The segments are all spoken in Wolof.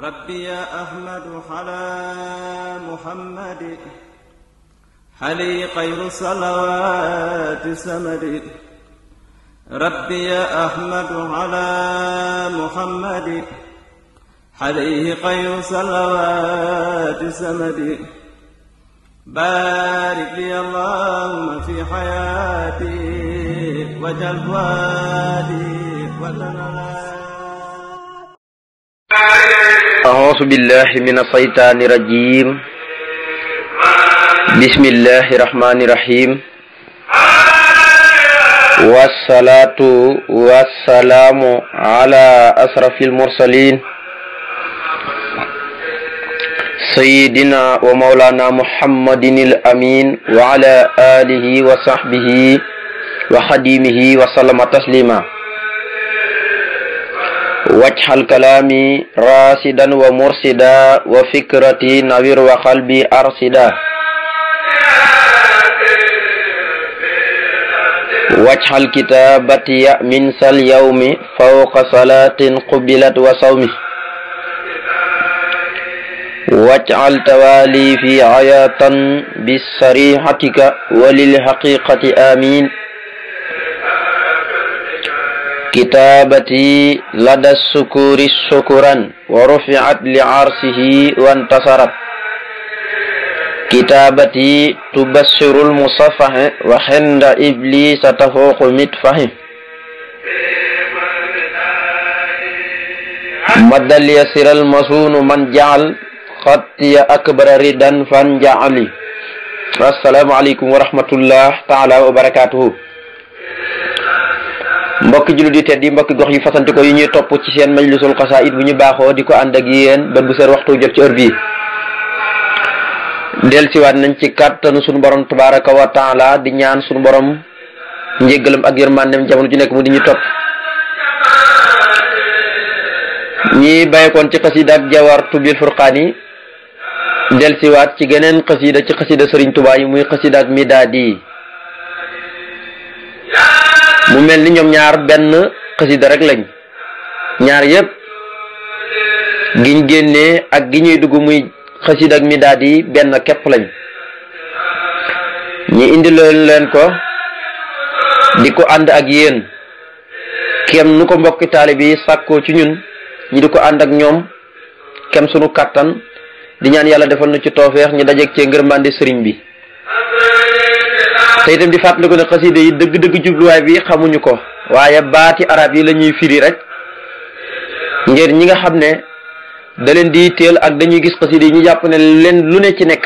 ربي يا أحمد على محمد علي خير صلوات سمد ربي يا أحمد على محمد عليه خير صلوات سمد بارك لي اللهم في حياتي وجل وادي وتنالي. أعوذ بالله من الشيطان الرجيم. بسم الله الرحمن الرحيم. والصلاة والسلام على أشرف المرسلين سيدنا ومولانا محمد الأمين وعلى آله وصحبه وخديمه وسلم تسليما. واجعل كلامي راشدا ومرشدا وفكرتي نوير وقلبي أرشدا. واجعل كتابتي من اليوم فوق صلاة قبلت وصومي. واجعل توالي في عياة بصريحتك وللحقيقة آمين. كتابتي لدى السكور شكرا ورفعت لعرشه وانتصرت. كتابتي تبشر المصفح وحند إبليس تفوق مدفح. مد ليسر المصون من جعل خطي أكبر ردا فانجعلي. السلام عليكم ورحمة الله تعالى وبركاته. mbokki jullit yi tedd yi mbokki gox yi fasante ko yi ñuy topp ci seen majlisul xasaayid bu ñu baaxoo di ko ànd ak yéen ban bu seen waxtu jot ci heure bii dellusiwaat nañ ci kàttanu sunu borom tabaraka wa taala di ñaan sunu borom njéggalam ak yërmandem jamono ju nekk mu di ñu topp ñi bàyyikoon ci xasida ak jawartu bil furqaani dellusiwaat ci geneen xasida ci xasida sëriñ Tuubaa yi muy xasida ak midaadi mu mel ni ñoom ñaar benn xasida rek lañ ñaar yépp giñ génnee ak gi ñuy dugg muy xasida ak midaad yi benn képp lañ ñi indi leen ko di ko ànd ak yéen kem nu ko mbokki taalibe yi sàkkoo ci ñun ñi di ko ànd ak ñoom kem sunu kàttan di ñaan yàlla defal na ci toofeex ñu dajeeg cee ngërmande sëriñ bi te itam di fàttaliku ne xasida yi dëgg-dëgg jubluwaay bi xamuñu ko waaye baati arab yi la ñuy firi rek ngir ñi nga xam ne da leen di teel ak dañuy gis xasida yi ñu jàpp ne leen lu ne ci nekk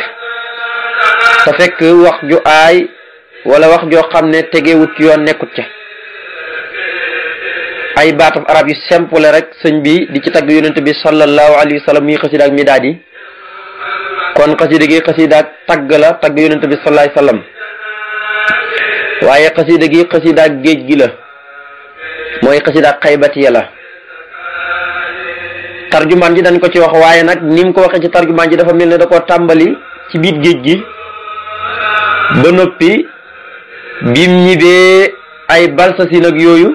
te fekk wax ju aay wala wax joo xam ne tegewut yoon nekkut ca ay baatam arab yu simple rek sëñ bi di ci tagg yonent bi sallallahu alayhi wa sallam muy xasida ak midaad yi kon xasida gi xasida ak tagg la tagg yonent bi sallallahu alayhi wa sallam waaye xasida gi xasida ak géej gi la mooy xasida ak xaybatiya la tarjumaan ji dañ ko ci wax waaye nag ni mu ko waxee ci tarjumaan ji dafa mel ne da koo tàmbali ci biir géej gi ba noppi bim ñibbee ay balsasin ak yooyu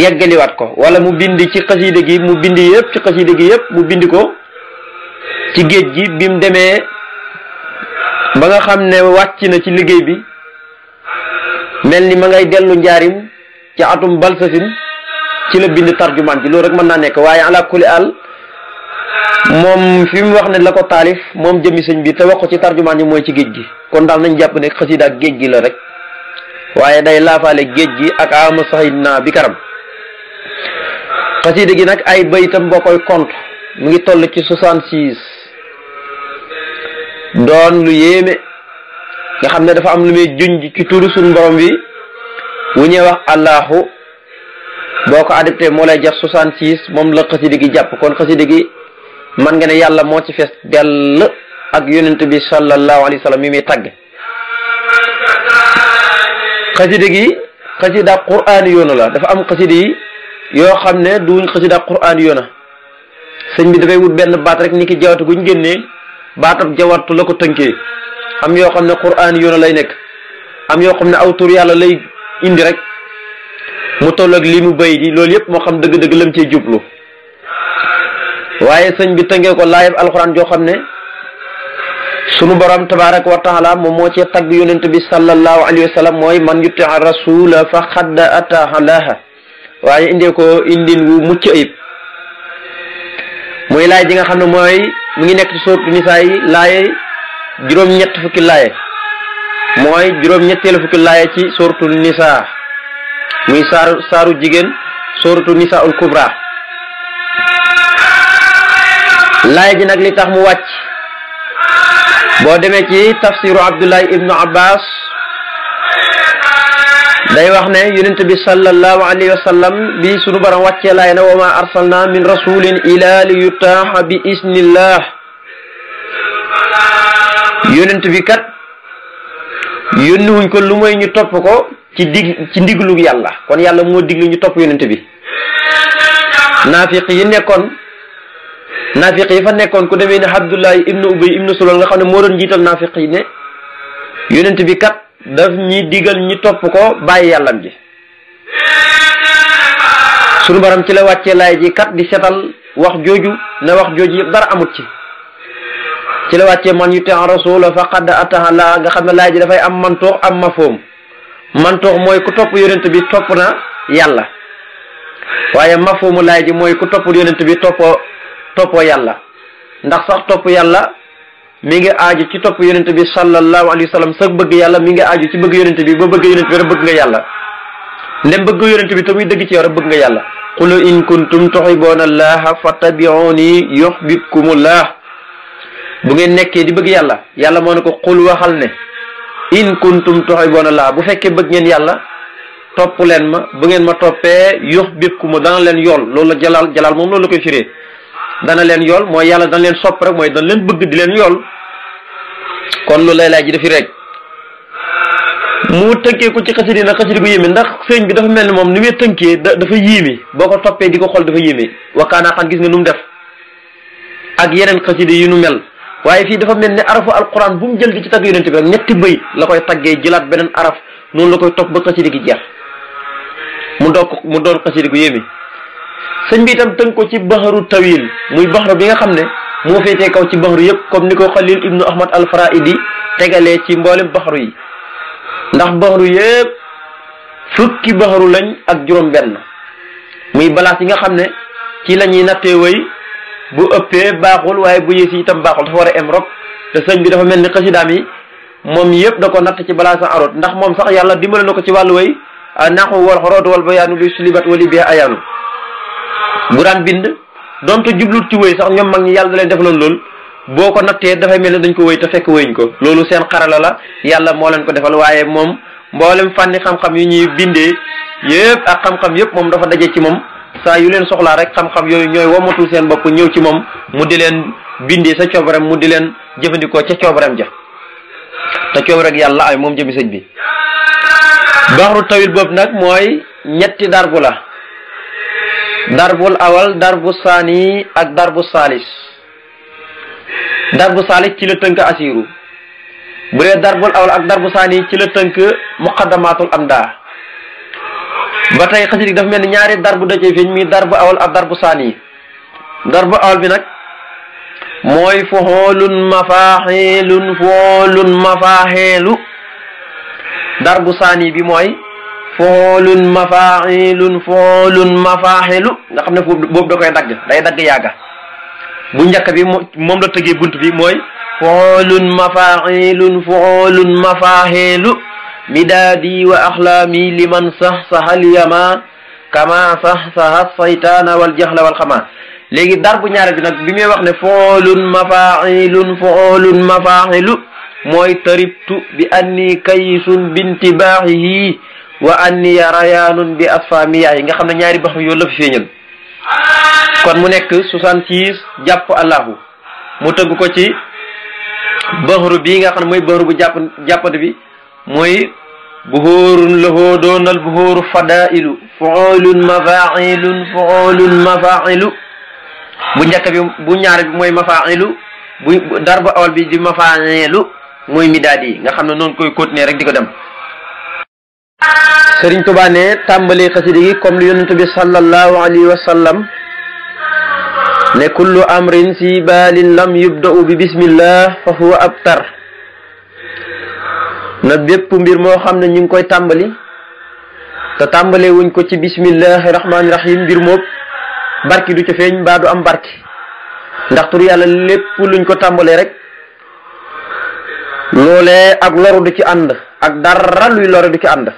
yeggaliwaat ko wala mu bind ci xasida gi mu bind yëpp ci xasida gi yëpp mu bind ko ci géej gi bim demee ba nga xam ne wàcc na ci liggéey bi mel ni ma ngay dellu njaarim ci atum balsasin ci la bind tarjumaan ji loolu rek mën naa nekk waaye ala kulli al moom fi mu wax ne la ko taalif moom jëmmi sëñ bi te wax ko ci tarjumaan ji mooy ci géej gi kon daal nañ jàpp ne xasida ak géej gi la rek waaye day laafaale géej gi ak ama saxid naa bi karam xasida gi nag ay bayitam boo koy compte mu ngi toll ci 66 doon lu yéeme nga xam ne dafa am lu muy junj ci turu suñu borom bi wu ñuy wax allahu boo ko adapté moo lay jox 66 moom la xasida gi jàpp kon xasida gi man nga ne yàlla moo ci fees dell ak yonent bi sallallahu alayhi wa sallam mi muy tagg xasida gi xasida qur'aani yoona la dafa am xasida yi yoo xam ne duñ xasida qur'aani yoona sëñ bi dafay wut benn baat rek ni ki jawatu guñ génnee baatab jawartu la ko tënkee am yoo xam ne qur'aan yoona lay nekk am yoo xam ne aw tur yàlla lay indi rek mu toll ak li mu bay di loolu yëpp moo xam dëgg-dëgg lam cee jublu waaye sëñ bi tënkee ko laayab alxuraan joo xam ne sunu borom tabaraka wa taala moom moo cee tagg yonent bi sallallahu alayhi wa sallam mooy man yuti rasula fa xadd ataha laha waaye indee ko indin wu mucc ayib muy laay ji nga xam ne mooy mu ngi nekk ci sourate Nisaa yi laaye juróom-ñett fukki laaye mooy juróom-ñetteelu fukki laaye ci sourate Nisaa muy saaru jigéen sourate Nisaa ul Kubra laaye ji nag li tax mu wàcc boo demee ci tafsiru Abdullahi ibnu Abbas day wax ne yonent bi sallallahu alayhi wa sallam bi sunu borom wàccee laay na wa ma arsalna min rasulin ila li yutaaxa bi isnillah yonent bi kat yónni wuñ ko lu mooy ñu topp ko ci ndiglu yàlla kon yàlla moo diglu ñu topp yonent bi naafiq yi fa nekkoon ku demee ne Abdullahi ibnu Ubay ibnu Sulul nga xam ne moo doon jiital naafiq yi ne yonent bi kat daf ñi digal ñi topp ko bàyyi yàllam ji sunu baram ci la wàccee laay ji kat di setal wax jooju ne wax jooju yëpp dara amut ci la wàccee man yuti rasula faqad ataha la nga xam ne laay ji dafay am mantoox am mafhum mantoox mooy ku topp yonent bi topp na yàlla waaye mafhumu laay ji mooy ku topp yonent bi toppoo yàlla ndax sax topp yàlla mi ngi aaju ci topp yonent bi sallallahu alayhi wa sallam sax bëgg yàlla mi ngi aaju ci bëgg yonent bi ba bëgg yonent bi rek bëgg nga yàlla ndem bëgg yonent bi te muy dëgg ci yow rek bëgg nga yàlla qul in kuntum tuhibbuna allaha fattabi'uni yuhbibkumullah bu ngeen nekkee di bëgg yàlla moo ne ko qul waxal ne in kuntum tuhibbuna allaha bu fekkee bëgg ngeen yàlla topp leen ma bu ngeen ma toppee yuhbibkumu dana leen yool loolu la jalaal moom loolu la koy firee dana leen yool mooy yàlla dana leen sopp rek mooy dana leen bëgg di leen yool kon lu lay laaj ji dafi rek mu tënkee ko ci xasida nag xasida gu yéeme ndax sëñ bi dafa mel ni moom ni muy tënkee dafa yéeme boo ko toppee di ko xool dafa yéeme wakaanaa xam gis nga nu mu def ak yeneen xasida yu nu mel waaye fii dafa mel ni arafu alquran bu mu jël di ci tagg yonent bi rek ñetti bëy la koy taggee jëlaat beneen araf noonu la koy topp ba xasida gi jeex mu doon xasida gu yéeme sëñ bi itam tënk ko ci baxaru tawil muy baxaru bi nga xam ne moo féetee kaw ci baxaru yëpp comme ni ko Xalil ibnu Ahmad al Faraidi tegalee ci mboolem baxaru yi ndax baxaru yëpp fukki baxaru lañ ak juróom-benn muy balaas yi nga xam ne ci la ñuy nattee wëy bu ëppee baaxul waaye bu yées itam baaxul dafa war a em rok te sëñ bi dafa mel ni xasidaam yi moom yëpp da ko natt ci balaasa aroot ndax moom sax yàlla dimbale na ko ci wàllu wëy naqu wal xoroot wal bayaanu luy sulibat wali bi ayaanu bu daan bind donte jublut ci wëy sax ñoom mag ñi yàlla da leen defaloon lool boo ko nattee dafay mel ne dañ ko wëy te fekk wëyuñ ko loolu seen xarala la yàlla moo leen ko defal waaye moom mboolem fànni xam-xam yu ñuy bindee yëpp ak xam-xam yëpp moom dafa daje ci moom saa yu leen soxlaa rek xam-xam yooyu ñooy womatul seen bopp ñëw ci moom mu di leen bindee sa coobareem mu di leen jëfandikoo ca coobareem ja te coobareeg yàlla ay moom jëmi sëñ bi baxru tawil boobu nag mooy ñetti darbu la darbul awal darbu saani ak darbu saalis ci la tënk asiru bu dee darbul awal ak darbu saani ci la tënk muqaddamatul amda ba tey xasida gi dafa mel ni ñaari darbu da cee feeñ mi darbu awal ak darbu saani darbu awal bi nag mooy fuxoolun mafaaxeelu darbu saani bi mooy foolun mafaaxilu nga xam ne boobu da koy day dagg yàgga bu njëkk bi moom la tëggee bunt bi mooy foolun mafaaxilu midaadi wa axlaami liman saxsaxal yama kama saxsaxa saytaana wal jaxla wal xama léegi dar bu ñaare bi nag bi muy wax ne foolun mafaaxilu mooy taribtu bi anni kayisun bintibaaxihi wa anni rayaanun bi asfamiya yi nga xam ne ñaari baxru yoolu la fi feeñal kon mu nekk 66 jàpp allahu mu tëgg ko ci baxru bii nga xam ne mooy baxru bu jàppante bi mooy buhurun lahoo doonal buhuru fadailu fuulun mafailu bu njëkk bi bu ñaar bi mooy mafailu bu darba awal bi di mafailu mooy midaad yi nga xam ne noonu koy continuer rek di ko dem Sëriñ Tuubaa ne tàmbali xasida gi comme lu yonent bi sallallahu alayhi wa sallam ne kullu amrin si baalin lam yubda'u bi bismillah fa huwa abtar na bépp mbir moo xam ne ñu ngi koy tàmbali te tàmbalee wuñ ko ci bismillahi rahmaani rahim mbir moom barki du ca feeñ mbaa du am barki ndax tur yàlla lépp luñ ko tàmbalee rek loolee ak loru du ci ànd ak dara luy lore du ci ànd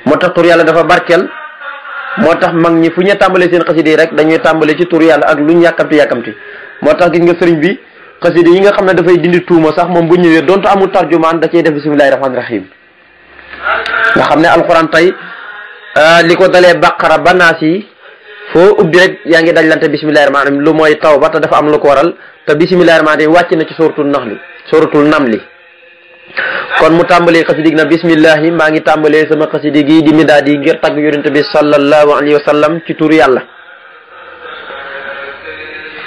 moo tax tur yàlla dafa barkeel moo tax mag ñi fu ñu tàmbalee seen xasida yi rek dañuy tàmbalee ci tur yàlla ak luñ yàkkamti moo tax gis nga sëriñ bi xasida yi nga xam ne dafay dindi tuuma sax moom bu ñëwee donte amul tarjumaan da cey def bismillahi rahmaani rahim nga xam ne alxuraan tey li ko dalee baqara ba naas yi foo ubbi rek yaa ngi dajlante bismillahi rahmaani rahim lu mooy tawba te dafa am lu ko waral te bismillahi rahmaani rahim wàcc na ci suratul namli kon mu tàmbalee xasida gi na bismillahi maa ngi tàmbalee sama xasida gi di midaad yi ngir tagg yonente bi sallallahu alayhi wa sallam ci turu yàlla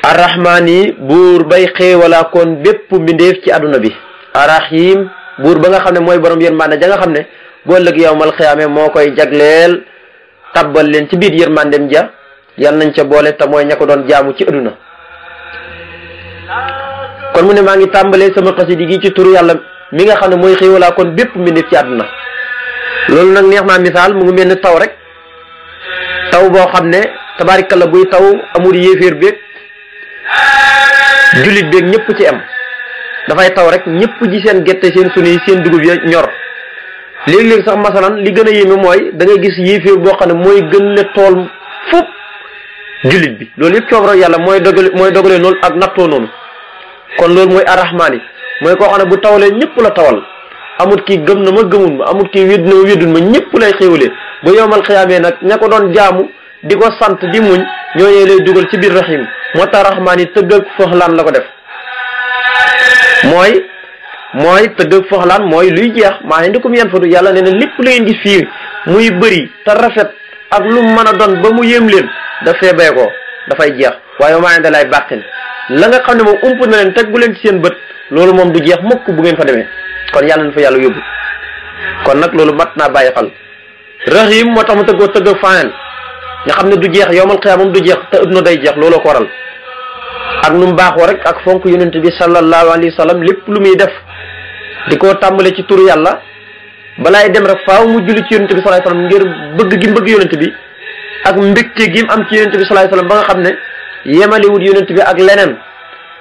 arrahmaani buur bay xéewalaa kon bépp mbindeef ci àdduna bi arrahim buur ba nga xam ne mooy borom yërmande ja nga xam ne boo ëllëg yawmal xiyaame moo koy jagleel tabbal leen ci biir yërmandem ja yal nañ ca boole te mooy ña ko doon jaamu ci àdduna kon mu ne maa ngi tàmbalee sama xasida gi ci turu yàlla mi nga xam ne mooy xéewalaa kon bépp mbindeef ci àdduna loolu nag neex naa misaal mu ngi mel ni taw rek taw boo xam ne tabaarikalla buy taw amul yéeféer beeg jullit beeg ñëpp ci am dafay taw rek ñëpp ji seen gerte seen suni seen dugub ya ñor léegi-léegi sax masalan li gën a yéeme mooy da ngay gis yéeféer boo xam ne mooy gën le tool fop jullit bi loolu yëpp coobara yàlla mooy dogale noonu ak nattoo noonu kon loolu mooy arrahmaan yi mooy koo xam ne bu tawalee ñëpp la tawal amut kii gëm na ma gëmul ma amut kii wédd na ma wéddul ma ñëpp lay xéwalee ba yowmal xiyaamee nag ña ko doon jaamu di ko sant di muñ ñooñee lay dugal ci biir rahim moo tax rahmaan yi tëgg ak foxlaan la ko def mooy tëgg ak foxlaan mooy luy jeex maa indikum yan fatu yàlla nee na lépp lu ngeen gis fii muy bëri te rafet ak lu mën a doon ba mu yéem leen dafay bay ko dafay jeex waaye maa indi lay bàqin la nga xam ne moom ump na leen teg bu leen ci seen bët loolu moom du jeex mukk bu ngeen fa demee kon yàlla na fa yàlla yóbbu kon nag loolu mat naa bàyyi xel rahim moo tax mu tëggoo tëgg faanel nga xam ne du jeex yowmal xiyaam moom du jeex te ëdduna day jeex looloo ko waral ak nu mu baaxoo rek ak fonk yonent bi sallallahu alayhi wa sallam lépp lu muy def di ko tàmbale ci turu yàlla balaay dem rek faaw mu julli ci yonent bi sallallahu alayhi wa sallam ngir bëgg gi bëgg yonent bi ak mbégte gi mu am ci yonent bi sallallahu alayhi wa sallam ba nga xam ne yemalewut yonent bi ak leneen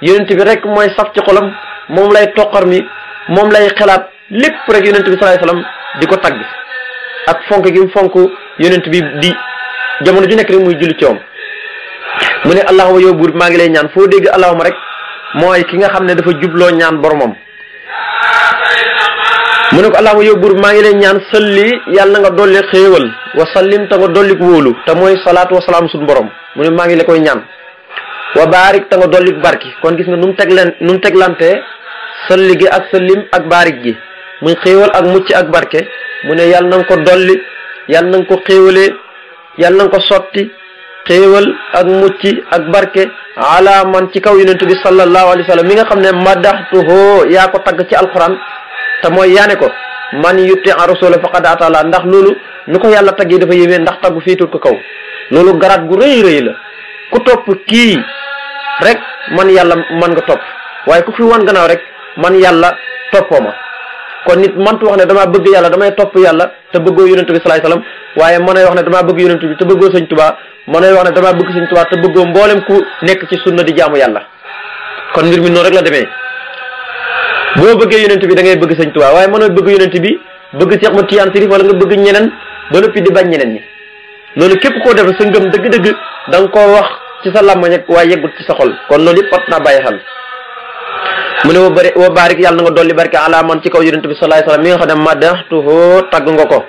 yonent bi rek mooy saf ci xolam moom lay toqar mi moom lay xalaat lépp rek yonent bi sallallahu alayhi wa sallam di ko tagg ak fonk gi mu fonk yonent bi di jamono ju nekk rek muy julli ci moom mu ne allahuma yow buur maa ngi lay ñaan foo dégg allahuma rek mooy ki nga xam ne dafa jubloo ñaan boromam mu ne ko allahuma yow buur maa ngi lay ñaan salli yàlla na nga dolli xéewal wa sallim te nga dolli wóolu te mooy salaatu wa salaam suñu borom mu ne maa ngi la koy ñaan wa baarik te nga dolli barki kon gis nga nu mu teglantee salli gi ak sallim ak baarik gi muy xéewal ak mucc ak barke mu ne yàlla na nga ko dolli yàlla na nga ko xéewalee yàlla na nga ko sotti xéewal ak mucc ak barke ala man ci kaw yonent bi sallallahu alayhi wa sallam mi nga xam ne madaxtuhoo yaa ko tagg ci alquran te mooy yaane ko man yutti rasula faqad atala ndax loolu nu ko yàlla taggee dafa yéemee ndax taggu féetut ko kaw loolu garaat gu rëy rëy la ku topp kii rek man yàlla man nga topp waaye ku fi wan gannaaw rek man yàlla toppoo ma kon nit mantu wax ne damaa bëgg yàlla damay topp yàlla te bëggoo yonent bi sallallahu alayhi wasallam waaye mënay wax ne damaa bëgg yonent bi te bëggoo sëñ Tuubaa mënay wax ne damaa bëgg sëñ Tuubaa te bëggoo mboolem ku nekk ci sunna di jaamu yàlla kon mbir mi noonu rek la demee boo bëggee yonent bi da ngay bëgg sëñ Tuubaa waaye mënoo bëgg yonent bi bëgg Cheikh Ahmad Tidiane Chérif wala nga bëgg ñeneen ba noppi di bañ ñeneen ñi loolu képp koo def sa ngëm dëgg-dëgg da nga koo wax ci sa làmmañ ak waaye yeggut ci sa xol kon loolu yëpp fat naa bàyyi xel mu ne wa baarik yàlla na nga dolli barke ala man ci kaw yonent bi sallallahu alayhi wasallam mi nga xam ne madaxtuhu tagg nga ko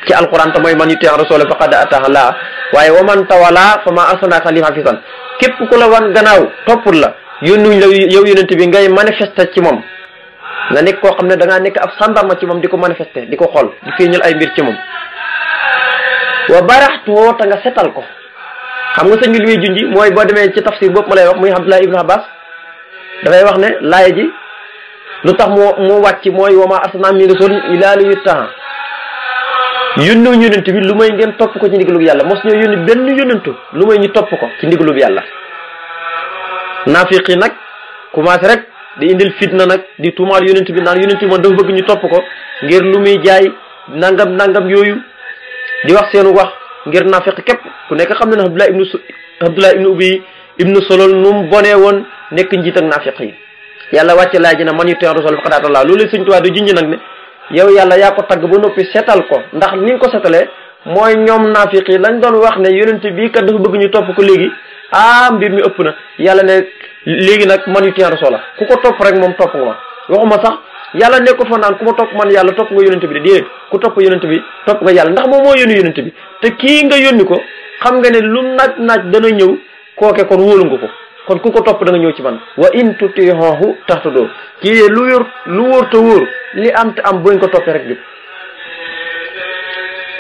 ci alquran te mooy man yuti rasul faqad ata la waaye wa man tawala fa ma arsalnaka alayhim hafisan képp ku la wan gannaaw toppul la yónnuñ la yow yonent bi ngay manifester ci moom nga nekk koo xam ne da ngaa nekk ab sandarma ci moom di ko manifester di ko xool di feeñal ay mbir ci moom wa baraxtuhu te nga setal ko xam nga sëñ bi li muy junji mooy boo demee ci tafsir boobu ma lay wax muy Abdullah ibn Abbas dafay wax ne laaya ji lu tax mu wàcc mooy wa maa arsalnaa min rasuulin illaa liyuta'aa yónni yónent bi lu may ngeen topp ko ci ndigalug yàlla mos ñoo yónni benn yónentu lu may ñu topp ko ci ndigalug yàlla naafiq yi nag commencé rek di indil fitna nag di tuumaal yonent bi naan yonent bi man dafa bëgg ñu topp ko ngir lu muy jaay nangam yooyu di wax seenu wax ngir naafiq képp ku nekk xam na ne Abdullah ibnu Ubay ibnu Salul nu mu bonee woon nekk njiit ak naafiq yi yàlla wàcce laaj ji na man yuti rasul faqad ata Allah loolu Sëñ Tuubaa di junj nag ne yow yàlla yaa ko tagg ba noppi setal ko ndax ni nga ko setalee mooy ñoom naafiq yi lañ doon wax ne yonent bii kat dafa bëgg ñu topp ko léegi mbir mi ëpp na yàlla ne léegi nag man yuti rasul la ku ko topp rek moom topp nga ma waxuma sax yàlla nekkul fa naan ku ma topp man yàlla topp nga yonent bi de déedéet ku topp yonent bi topp nga yàlla ndax moom moo yónni yonent bi te kii nga yónni ko xam nga ne lu naaj dana ñëw kooke kon wóolu nga ko kon ku ko topp da nga ñëw ci man wa in tutiihu tahtadu kii lu wóor te wóor li am te am bu ngeen ko toppee rek jub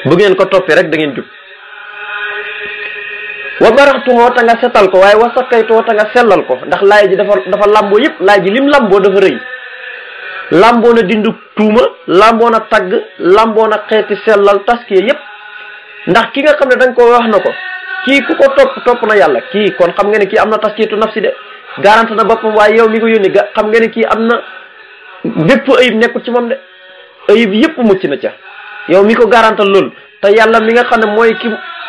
bu ngeen ko toppee rek da ngeen jub wa baraxtuhoo ta nga setal ko waaye wa sakkaytuhoo ta nga sellal ko ndax laay ji dafa lamboo yëpp laay ji lim lamboo dafa rëy lamboo na dindu tuuma lamboo na tagg lamboo na xeeti sellal taskiya yëpp ndax ki nga xam ne dañ ko wax na ko kii ku ko topp na yàlla kii kon xam nga ne kii am na taskiyatu nafsi de garante na boppam waaye yow mi ko yónni xam nga ne kii am na bépp ayib nekkul ci moom de ayib yëpp mucc na ca yow mi ko garantal loolu te yàlla mi nga xam ne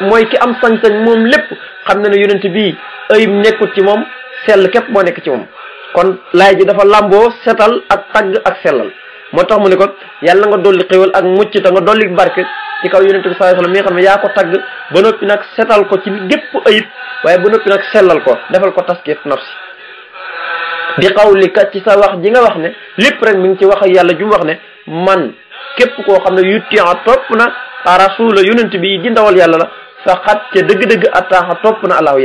mooy ki am sañ-sañ moom lépp xam na ne yonent bii ayib nekkul ci moom sell képp moo nekk ci moom kon laay ji dafa lamboo setal ak tagg ak sellal moo tax mu ne ko yàlla nga dolli xéwal ak mucc te nga dolli barke ci kaw yonent bi sallallahu alayhi wasallam mi nga xam ne yaa ko tagg ba noppi nag setal ko ci gépp ayib waaye ba noppi nag sellal ko defal ko taskiyatu nafsi di xawlika ci sa wax ji nga wax ne lépp rek mi ngi ci wax ak yàlla ju mu wax ne man képp koo xam ne yutia topp na rasula yonent bi di ndawal yàlla la faqat ca dëgg-dëgg attaaxa topp na allahu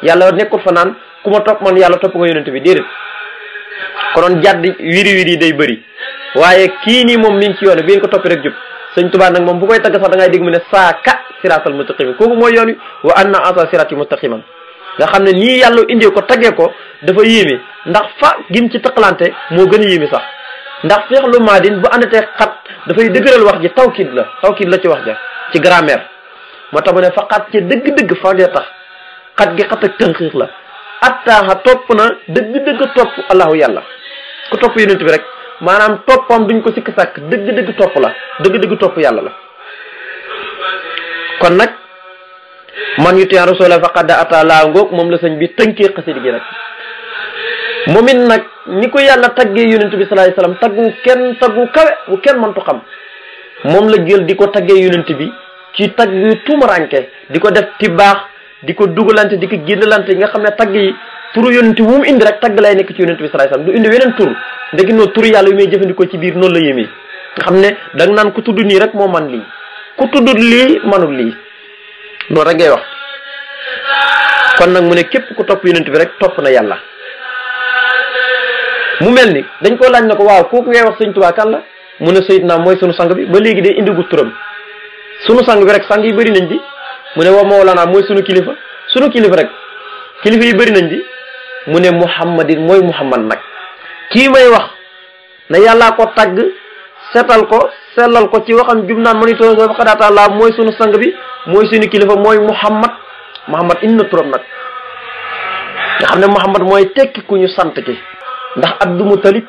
yàlla nekkul fa naan ku ma topp man yàlla topp nga yonent bi déedéet konoon jàdd wiri day bëri waaye kii nii moom mi ngi ci yoon bi ngeen ko toppi rek jub Sëñ Tuubaa nag moom bu koy tagg sax da ngay dégg mu ne saaka siraatal mustaqim kooku mooy yoon wi wa anna asa siraati mustaqiman nga xam ne nii yàlla indee ko taggee ko dafa yéeme ndax fa gim ci taqalante moo gën a yéeme sax ndax fi'lu maadin bu àndatee xat dafay dëgëral wax ji tawkiid la ci wax ja ci grammaire moo tax mu ne fa xat ci dëgg-dëgg fa dee tax xat gi xat ak tënxiix la attaaxa topp na dëgg-dëgg topp allahu yàlla ku topp yonent bi rek maanaam toppam duñ ko sikk sàkk dëgg-dëgg topp la dëgg-dëgg topp yàlla la kon nag man yuti rasula faqad ata laa ngoog moom la sëñ bi tënkee xasida gi nag moom it nag ni ko yàlla taggee yonent bi sallallahu alayhi wasallam taggu kawe bu kenn mëntu xam moom la jël di ko taggee yonent bi ci tagg yu tuumaranke di ko def ti baax di ko dugalante di ko génnalante yi nga xam ne tagg yi turu yonent wu mu indi rek tagg lay nekk ci yonent bi sallallahu alayhi wasallam du indi weneen tur ndegi noonu turu yàlla yu may jëfandikoo ci biir noonu la yéemee nga xam ne da nga naan ku tudd nii rek moo man lii ku tudd lii manul lii loolu rek ngay wax kon nag mu ne képp ku topp yonent bi rek topp na yàlla mu mel ni dañ ko laaj na ko waaw kooku ngay wax Sëñ Tuubaa kan la mu ne Seydina mooy sunu sang bi ba léegi day indi gu turam sunu sang bi rek sang yi bëri nañ di mu ne wa Mawlana mooy sunu kilifa rek kilifa yi bëri nañ di mu ne Muhammadin mooy Muhammad nag kii may wax na yàllaa ko tagg setal ko sellal ko ci waxam jum naan manito faqad ata Allah mooy sunu sang bi mooy sunu kilifa mooy Muhammad indi na turam nag nga xam ne Muhammad mooy tekki ku ñu sant ki ndax Abdou Moutalib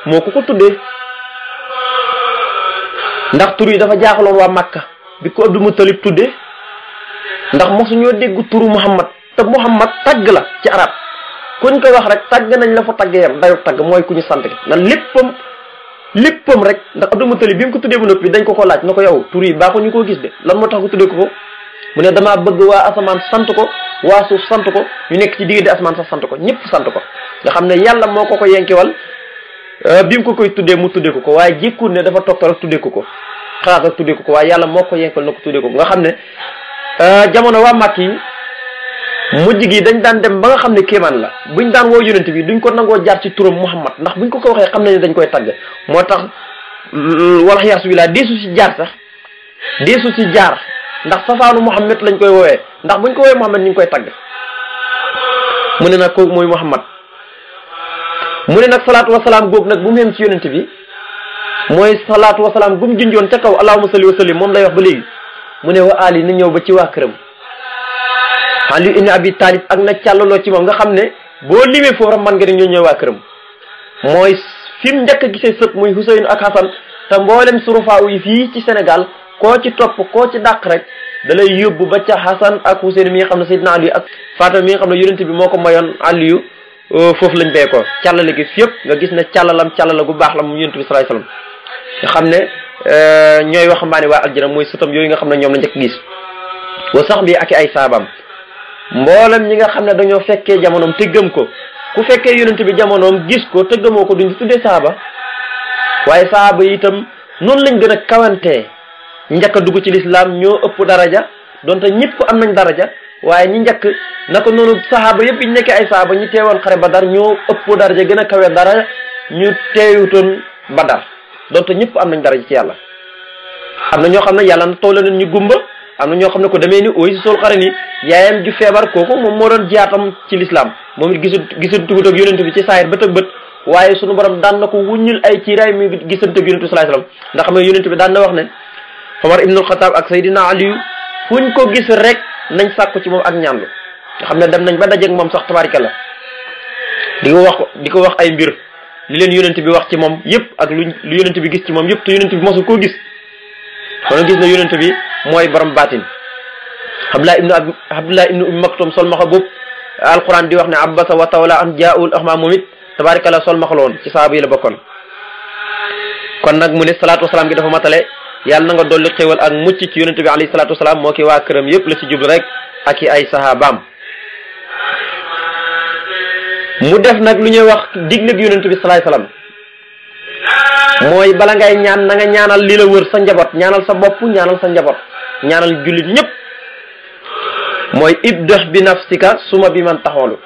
moo ko tuddee ndax tur yi dafa jaaxaloon waa Makka bi ko Abdou Moutalib tuddee ndax mosuñoo dégg turu Muhammad te Muhammad tagg la ci arab kuñ koy wax rek tagg nañ la fa taggee yam dayu tagg mooy ku ñu sant ki ndax léppam rek ndax Abdou Moutalib bi mu ko tuddee bu noppi dañ ko laaj na ko yow tur yi baa ko ñu koo gis de lan moo tax ko tuddee ko mu ne damaa bëgg waa asamaan sant ko waa suuf sant ko ñu nekk ci diggante asamaan sax sant ko ñëpp sant ko nga xam ne yàlla moo ko yenkewal bi mu ko koy tuddee mu tuddee ko waaye jékkuut ne dafa toog rek tuddee ko xalaat rek tuddee ko waaye yàlla moo ko yenkewal na ko tuddee ko nga xam ne jamono waa màkk yi mujj gi dañ daan dem ba nga xam ne kéemaan la buñ daan woo yonent bi duñ ko nangoo jaar ci turam Muhammad ndax buñ ko waxee xam nañ ne dañ koy tagg moo tax wala xiyaasu billah deesu si jaar ndax safaanu Muhammad lañ koy woowee ndax buñ ko woowee Muhammad ñu ngi koy tagg mu ne nag kooku mooy Muhammad mu ne nag salaatu wasalaam góob nag bu mu yem ci yonent bi mooy salaatu wasalaam bu mu junjoon ca kaw allahumma salli wa sallim moom lay wax ba léegi mu ne wa ali na ñëw ba ci waa këram Ali ibn Abi Talib ak na càllaloo ci moom nga xam ne boo limee foofu rek man nga ne ñoo ñëw waa këram mooy fi mu njëkk a gisee sët muy Huseyn ak Hasan te mboolem surafaa yi fii ci Sénégal koo ci topp koo ci dàq rek da lay yóbbu ba ca Hasan ak Huseyn mi nga xam ne Seydina Aliyu ak Fatima mi nga xam ne yonent bi moo ko mayoon Aliyu foofu lañ bee ko càllale gi fépp nga gis ne càllala gu baax la mu yonent bi sallallahu alayhi wasallam nga xam ne ñooy waxambaane waa aljana mooy sëtam yooyu nga xam ne ñoom la njëkk gis wa sax bi ak ay saabam mboolem ñi nga xam ne dañoo fekkee jamonoom te gëm ko ku fekkee yonent bi jamonoom gis ko te gëmoo ko duñ tuddee saaba waaye saaba yi itam noonu lañ gën a kawantee ñi njëkk a dugg ci lislaam ñoo ëpp daraja donte ñëpp am nañ daraja waaye ñi njëkk naka noonu sahaaba yëpp ñu nekkee ay saaba ñu teewoon xare Badar ñoo ëpp daraja gën a kawe dara ñu teewutoon Badar donte ñëpp am nañ daraja ci yàlla. am na ñoo xam ne yàlla na toll nañ ñu gumba am na ñoo xam ne ko demee ni ooy si sol xare ni yaayam ju feebar kooku moom moo doon jaatam ci lislaam moom it gisut tugut ak yonent bi ci saayir bët ak bët waaye sunu borom daan na ko wuññul ay ciiraay mi gisante ak yonent bi sallallahu alayhi wasallam ndax xam ne yonent bi daan na wax ne Omar ibnul Xataab ak Seydina Aliyu fuñ ko gis rek nañ sàkku ci moom ak ñaanlu nga xam ne dem nañ ba dajeeg moom sax tabaarikalla di ko wax ay mbir li leen yonent bi wax ci moom yëpp ak lu yonent bi gis ci moom yëpp te yonent bi mosul koo gis kon gis na yonent bi mooy borom baatin Abdullah ibnu Ummi Maktum sol maxa boobu alquran di wax ne abasa wa tawla an jaa'ul ahma moom it tabaarikalla sol maxa la woon ci saaba yi la bokkoon kon nag mu ne salaatu wasalaam gi dafa matale yàlla na nga dolli xéwal ak mucc ci yonent bi alayhi salaatu wasalaam moo ki waa këram yëpp la ci jublu rek ak i ay sahabaam mu def nag lu ñuy wax digle bi yonent bi salaay salaam mooy bala ngay ñaan na nga ñaanal li la wër sa njaboot ñaanal sa bopp ñaanal sa njaboot ñaanal jullit ñëpp mooy ibdah bi nafsika suma bi man taxoolu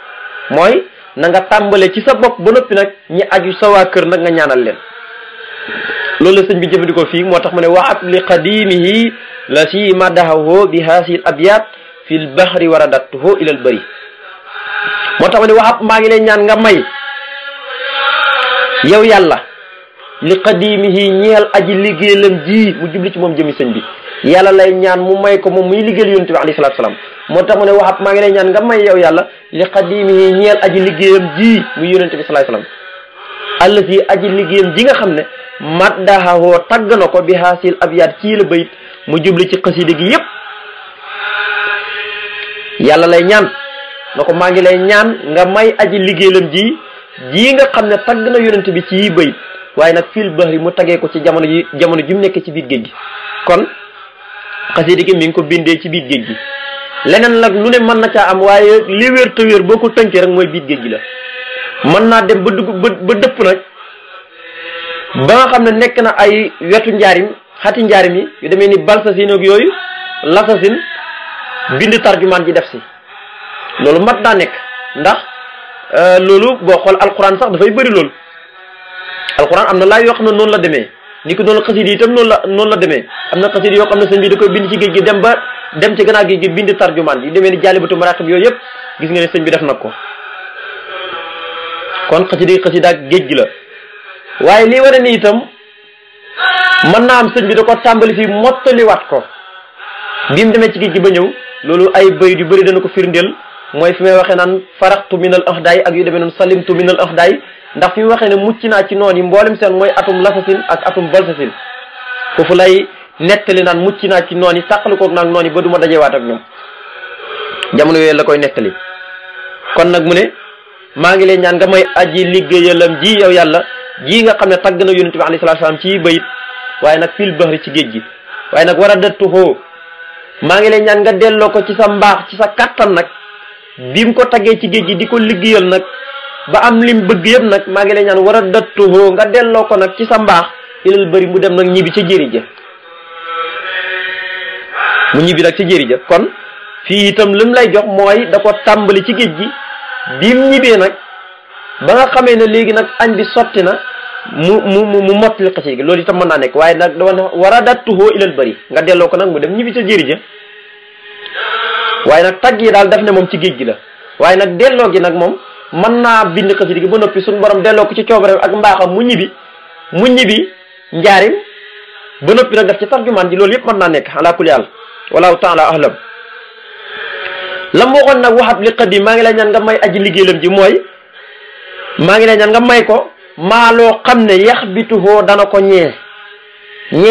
mooy na nga tàmbale ci sa bopp ba noppi nag ñi aju sa waa kër nag nga ñaanal leen loolu la sëñ bi jëfandikoo fii moo tax mu ne waat li qadimihi la si madahahu bi hasil abyat fi l bahri waradattuhu ilal bëri moo tax mu ne waxab maa ngi lay ñaan nga may yow yàlla li qadimihi ñeel aji liggéeyam ji mu jubli ci moom jëmi sëñ bi yàlla lay ñaan mu may ko moom muy liggéeyal yonent bi alayhi salaatu salaam moo tax mu ne waxab maa ngi lay ñaan nga may yow yàlla li qadimihi ñeel aji liggéeyam ji muy yonent bi salaatu salaam allati aji liggéeyam ji nga xam ne maddaxawoo tagg na ko bi haasil abyaat ci la bayit mu jubli ci xasida gi yépp yàlla lay ñaan na ko maa ngi lay ñaan nga may aji liggéeyam ji nga xam ne tagg na yonent bi ci yi bayit waaye nag fil bahri mu tagee ko ci jamono ji mu nekk ci biir géej gi kon xasida gi mi ngi ko bindee ci biir géej gi leneen nag lu ne mën na caa am waaye li wér te wér boo ko tënkee rek mooy biir géej gi la mën naa dem ba dugg ba dëpp nag ba nga xam ne nekk na ay wetu njaarim xati njaarim yi yu demee ni balsasin ak yooyu lasasin bind tarjumaan ji def si loolu mat naa nekk ndax loolu boo xool alquran sax dafay bëri loolu alquran am na laay yoo xam ne noonu la demee ni ko noonu xasida yi itam noonu la demee am na xasida yoo xam ne sëñ bi da koy bind ci géej gi dem ci gannaaw géej gi bind tarjumaan yu demee ni jaalibatu maraqib yooyu yëpp gis nga ne sëñ bi def nag ko kon xasida ak géej gi la waaye lii wane ni itam mën naa am sëñ bi da ko tàmbali fii mottaliwaat ko bi mu demee ci géej gi ba ñëw loolu ay bayit yu bëri dana ko firndeel mooy fi may waxee naan faraxtu minal ahdaay ak yu demee noonu salimtu minal ahdaay ndax fi mu waxee ne mucc naa ci noon yi mboolem seen mooy atum lasasin ak atum balsasin foofu lay nettali naan mucc naa ci noon yi tàqali koog naag noon yi ba du ma dajewaat ak ñoom jamono yooyu la koy nettali kon nag mu ne maa ngi lay ñaan nga may aji liggéeyalam ji yow yàlla ji nga xam ne tagg na yonent bi alayhi salaatu salaam ci bayit waaye nag fil bahri ci géej gi waaye nag war a dëttuhoo maa ngi lay ñaan nga delloo ko ci sa mbaax ci sa kattan nag bi mu ko taggee ci géej gi di ko liggéeyal nag ba am lim bëgg yëpp nag maa ngi lay ñaan war a dëttuhoo nga delloo ko nag ci sa mbaax ilal bëri mu dem nag ñibbi ca jéeri ja mu ñibbi nag ca jéeri ja kon fii itam lim lay jox mooy da ko tàmbali ci géej gi bim ñibbee nag ba nga xamee ne léegi nag añ bi sotti na mu mottali xasida gi loolu itam mën naa nekk waaye nag dama ne war a dattuhoo ilal bëri nga delloo ko nag mu dem ñibbi ca jéeri ja waaye nag tagg yi daal def ne moom ci géej gi la waaye nag delloo gi nag moom mën naa bind xasida gi ba noppi suñu borom delloo ko ci coobareem ak mbaaxam mu ñibbi njaarim ba noppi nag def ci tarjumaan ji loolu yëpp mën naa nekk ala kulli haal wallahu taala ahlam la mu waxoon nag waxab li qadim maa ngi lay ñaan nga may aji liggéeyam ji mooy maa ngi lay ñaan nga may ko maa loo xam ne yax bituhoo dana ko ñee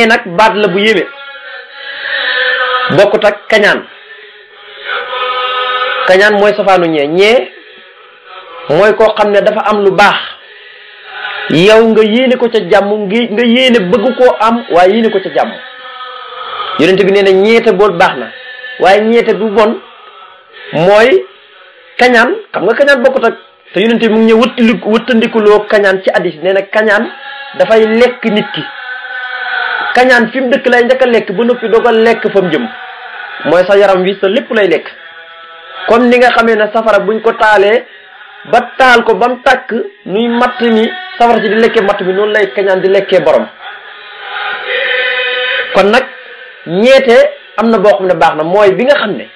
nag baat la bu yéeme bokkut ak kañaan mooy safaanu ñee mooy koo xam ne dafa am lu baax yow nga yéene ko ca jàmm nga yéene bëgg koo am waaye yéene ko ca jàmm yonent bi nee na ñeete bool baax na waaye ñeete du bon mooy kañaan xam nga kañaan bokkut ak te yonent bi mu ngi ñëw wëttandikuloo kañaan ci hadiis nee na kañaan dafay lekk nit ki kañaan fi mu dëkk lay njëkk a lekk ba noppi doog a lekk fa mu jëm mooy sa yaram wi sa lépp lay lekk comme ni nga xamee ne safara buñ ko taalee ba taal ko ba mu tàkk nuy matt mi safara ci di lekkee matt mi noonu lay kañaan di lekkee borom kon nag ñeete am na boo xam ne baax na mooy bi nga xam ne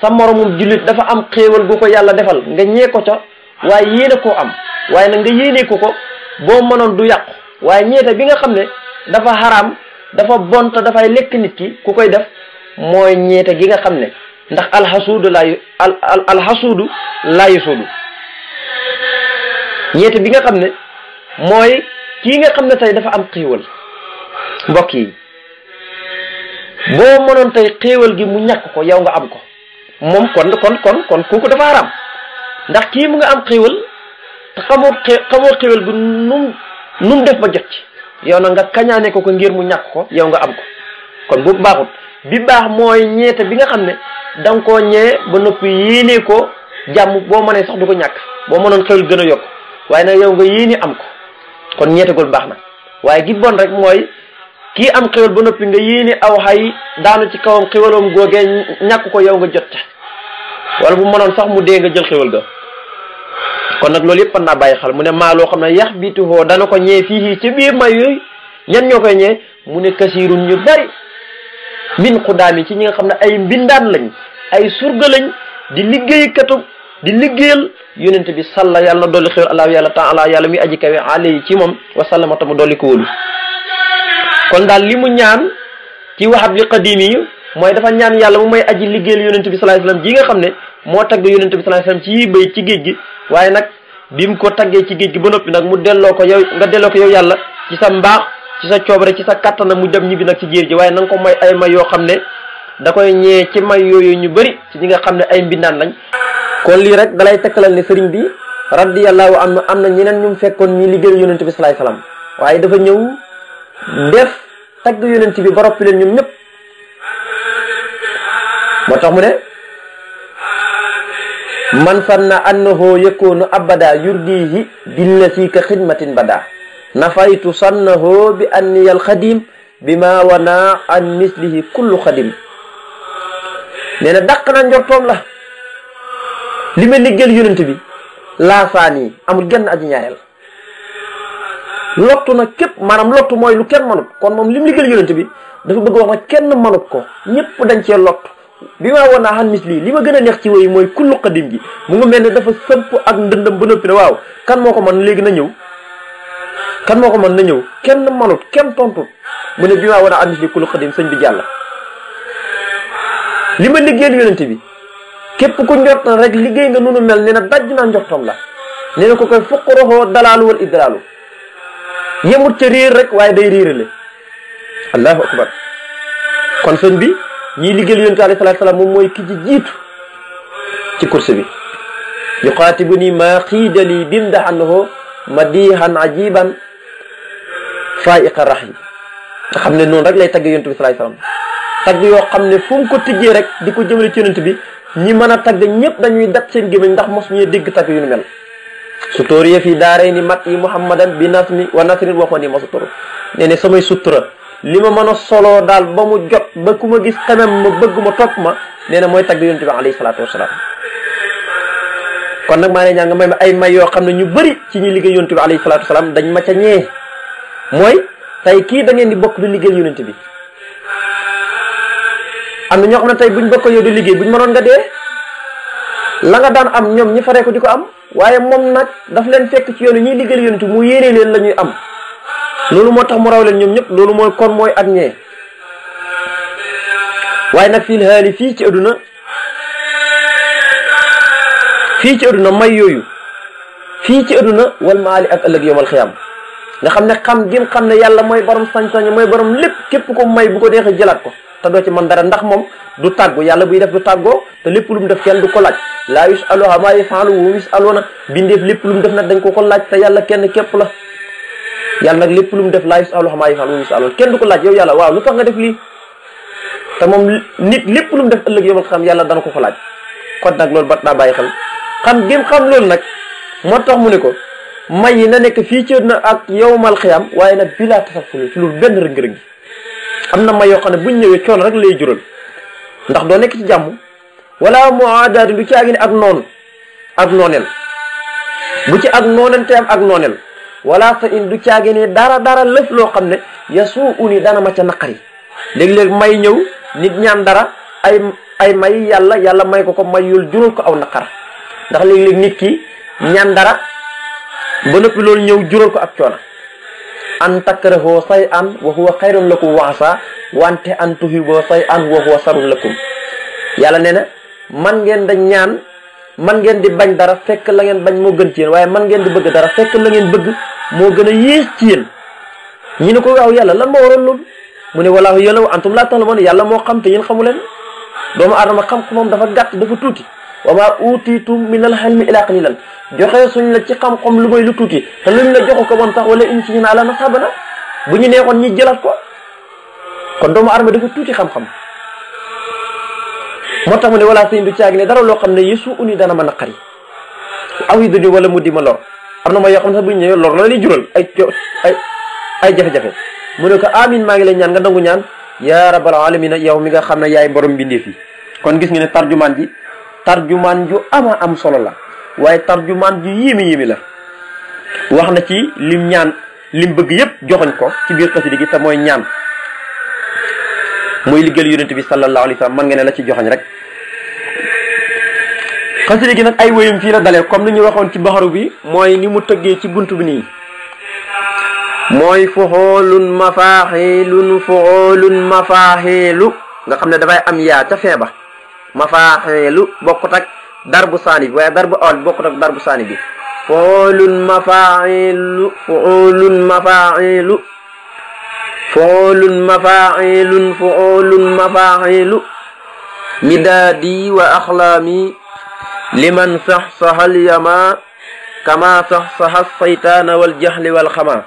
sa moromum jullit dafa am xéewal gu ko yàlla defal nga ñee ko ca waaye yéene koo am waaye nag nga yéene ko boo mënoon du yàqu waaye ñeete bi nga xam ne dafa xaraam dafa bon te dafay lekk nit ki ku koy def mooy ñeete gi nga xam ne ndax alxasuudu laa yusuudu ñeete bi nga xam ne mooy kii nga xam ne tey dafa am xéewal mbokk yi boo mënoon tey xéewal gi mu ñàkk ko yow nga am ko moom kon kooku dafa haram ndax kii mu nga am xéewal te xamoo xéewal bi num def ba jot ci yow na nga kañaane ko ngir mu ñàkk ko yow nga am ko kon boobu baaxut bi baax mooy ñeete bi nga xam ne da nga koo ñee ba noppi yéene ko jàmm boo mënee sax du ko ñàkk boo mënoon xéewal gën a yokk waaye nag yow nga yéene am ko kon ñeete gol baax na waaye gi bon rek mooy kii am xéwal ba noppi nga yéene aw xay daanu ci kawam xéwaloom googee ñàkk ko yow nga jot ca wala bu mënoon sax mu dee nga jël xéwal ga kon nag loolu yëpp fan naa bàyyi xel mu ne maa loo xam ne yax biituhoo dana ko ñee fii ci biir may yooyu ñan ñoo koy ñee mu ne kasiirun ñu bari min xudaam yi ci ñi nga xam ne ay mbindaan lañ ay surga lañ di liggéeykatu di liggéeyal yonent bi salla yàlla na dolli xéwal allahu yàlla taala yàlla muy aji kawe alay ci moom wasallama tamu dolli ko wóolu kon daal li mu ñaan ci waxab li qadim yi mooy dafa ñaan yàlla mu may aji liggéeyal yonent bi sallallahu alayhi wasallam ji nga xam ne moo tagg yonent bi sallallahu alayhi wasallam ci bay ci géej gi waaye nag bi mu ko taggee ci géej gi ba noppi nag mu delloo ko yow yàlla ci sa mbaax ci sa coobare ci sa kàttan mu dem ñibbi nag ci jéer ji waaye na nga ko may ay may yoo xam ne da koy ñee ci may yooyu ñu bëri ci ñi nga xam ne ay mbindaan lañ kon lii rek dalay tekkalal ne sëriñ bi radiyallahu anhu am na ñeneen ñu fekkoon ñi liggéeyal yonent bi sallallahu alayhi wasallam waaye dafa ñëw def tagg yonent bi ba roppi leen ñoom ñëpp moo tax mu ne man sanna annahu yakunu abada yurdihi billasi ka xidmatin bada nafaytu sannahu bi anni al xadim bima wana an mislihi kullu xadim nee na dàq na njortoom la li ma liggéeyal yonent bi laasaan yi amul genn aji ñaareel lottu na képp maanaam lottu mooy lu kenn manut kon moom li mu liggéeyal yonent bi dafa bëgg wax na kenn manut ko ñëpp dañ cee lottu bi ma woon naa xam mis lii li ma gën a neex ci woy mooy kullu xadim gi mu ngi mel ne dafa sëmp ak ndëndam ba noppi ne waaw kan moo ko mën léegi na ñëw kan moo ko mën na ñëw kenn manut kenn tontut mu ne bi ma woon naa xam mis lii kullu xadim sëñ bi jàll li ma liggéeyal yonent bi képp ku njort na rek liggéey nga nunu mel nee na daj naa njortoom la nee na ko koy fuqaroxoo dalaalu wal idraalu yemut ca réer rek waaye day réerale allahu akbar kon sëñ bi ñii liggéeyal yonent alayhi salaatu salaam moom mooy ki ci jiitu ci course bi yuqaatibuni maa xiidali dimdaxannahu madihan ajiban faiqa rahim nga xam ne noonu rek lay tagg yonent bi salaatu salaam tagg yoo xam ne fu mu ko tijjee rek di ko jëmale ci yonent bi ñi mën a tagg ñëpp dañuy dat seen gémmiñ ndax mos ñuy dégg tagg yu nu mel sutóoriye fii daaray ni mat yi muhammadan bi nasmi wa nasrin waxoon yi ma sutura nee ne samay sutura li ma mën a soloo daal ba mu jot ba ku ma gis xemem ma bëgg ma topp ma nee na mooy tagg yonent bi alayhi salaatu wasalaam kon nag maa ne ñaa nga may ma ay may yoo xam ne ñu bëri ci ñi liggéey yonent bi alayhi salaatu wasalaam dañ ma ca ñee mooy tey kii da ngeen di bokk di liggéey yonent bi am na ñoo xam ne tey buñ bokk yow di liggéey buñ mënoon nga dee la nga daan am ñoom ñi faree ko di ko am waaye moom nag daf leen fekk ci yoonu ñuy liggéey yonent bi mu yéene leen la ñuy am loolu moo tax mu raw leen ñoom ñëpp loolu mooy kon mooy ak ñee waaye nag fii xaali fii ci adduna fii ci adduna may yooyu fii ci adduna wal maali ak ëllëg yawmal xiyaam nga xam ne xam ne yàlla mooy borom sañ-sañ mooy borom lépp képp ko may bu ko neexee jëlaat ko te doo ci mën dara ndax moom du tàggu yàlla buy def du tàggoo te lépp lu mu def kenn du ko laaj laa yusalu ammaa yaf'alu wa hum yusaluuna bindeef lépp lu mu def nag dañ ko laaj te yàlla kenn képp la yàlla nag lépp lu mu def laa yusalu ammaa yaf'alu wa hum yusaluuna kenn du ko laaj yow yàlla waaw lu tax nga def lii te moom nit lépp lu mu def ëllëg yomal xam yàlla dana ko laaj kon nag loolu bat naa bàyyi xel xam loolu nag moo tax mu ne ko may yi na nekk fii ci na ak yowmal xiyam waaye nag bilaa tasaful ci loolu benn rëng-rëng gi am na may yoo xam ne buñ ñëwee coono rek lay jural ndax doo nekk ci jàmm wala muadaadi du caagi ne ak nooneel bu ci ak noonente am ak nooneel wala sa in du caagi ne dara lëf loo xam ne yasuu uni dana ma ca naqari léeg-léeg may ñëw nit ñaan dara ay may yàlla may ko may yul jural ko aw naqar ndax léeg-léeg nit ki ñaan dara ba noppi loolu ñëw jural ko ak coono an takrahoo say an wa huwa xayrun lakum wa asa wante an tuhiboo say an wa huwa sarun lakum yàlla nee na man ngeen da ñaan man ngeen di bañ dara fekk la ngeen bañ moo gën ci yéen waaye man ngeen di bëgg dara fekk la ngeen bëgg moo gën a yées ci yéen ñu ne ko waaw yàlla lan moo waroon loolu mu ne walaahu yàlla wa antum laa ta'lamuun yàlla moo xam te yéen xamu leen doomu aadama xam-xamam dafa gàtt dafa tuuti wa maa utiitum min al ilmi illaa qaliilan joxe suñ la ci xam-xam lu may lu tuuti te luñ la joxu ko moom sax wala in shi'naa la nasaabana bu ñu neexoon ñi jëlaat ko kon doomu aadama dafa tuuti xam-xam moo tax mu ne wala sëñ du caagi ne dara loo xam ne yesu uni dana ma naqari aw yi duni wala mu di ma lor am na ma yoo xam ne sax bu ñu ñëwee lor la lay jural ay jafe-jafe mu ne ko amin maa ngi lay ñaan nga nangu ñaan ya rabbal alamina yow mi nga xam ne yaay borom bindee fii kon gis nga ne tarjumaan ju ama am solo la waaye tarjumaan ju yéeme la wax na ci lim ñaan lim bëgg yépp joxoñ ko ci biir xasida gi te mooy ñaan mooy liggéeyal yonent bi sallallahu alayhi wa sallam mën nga ne la ci joxoñ rek xasida gi nag ay woyam fii la dalee comme ni ñu waxoon ci baxaru bi mooy ni mu tëggee ci bunt bi nii mooy fuxoolun mafaaxilu nga xam ne dafay am yaa ca feeba mafaaxilu bokkut ak darbu saani bi waaye darbu awal bi bokkut ak darbu saani bi fuxoolun mafaaxilu midaadi wa axlaami liman sax-saxal yama kama sax-saxa saytaana wal jaxli wal xama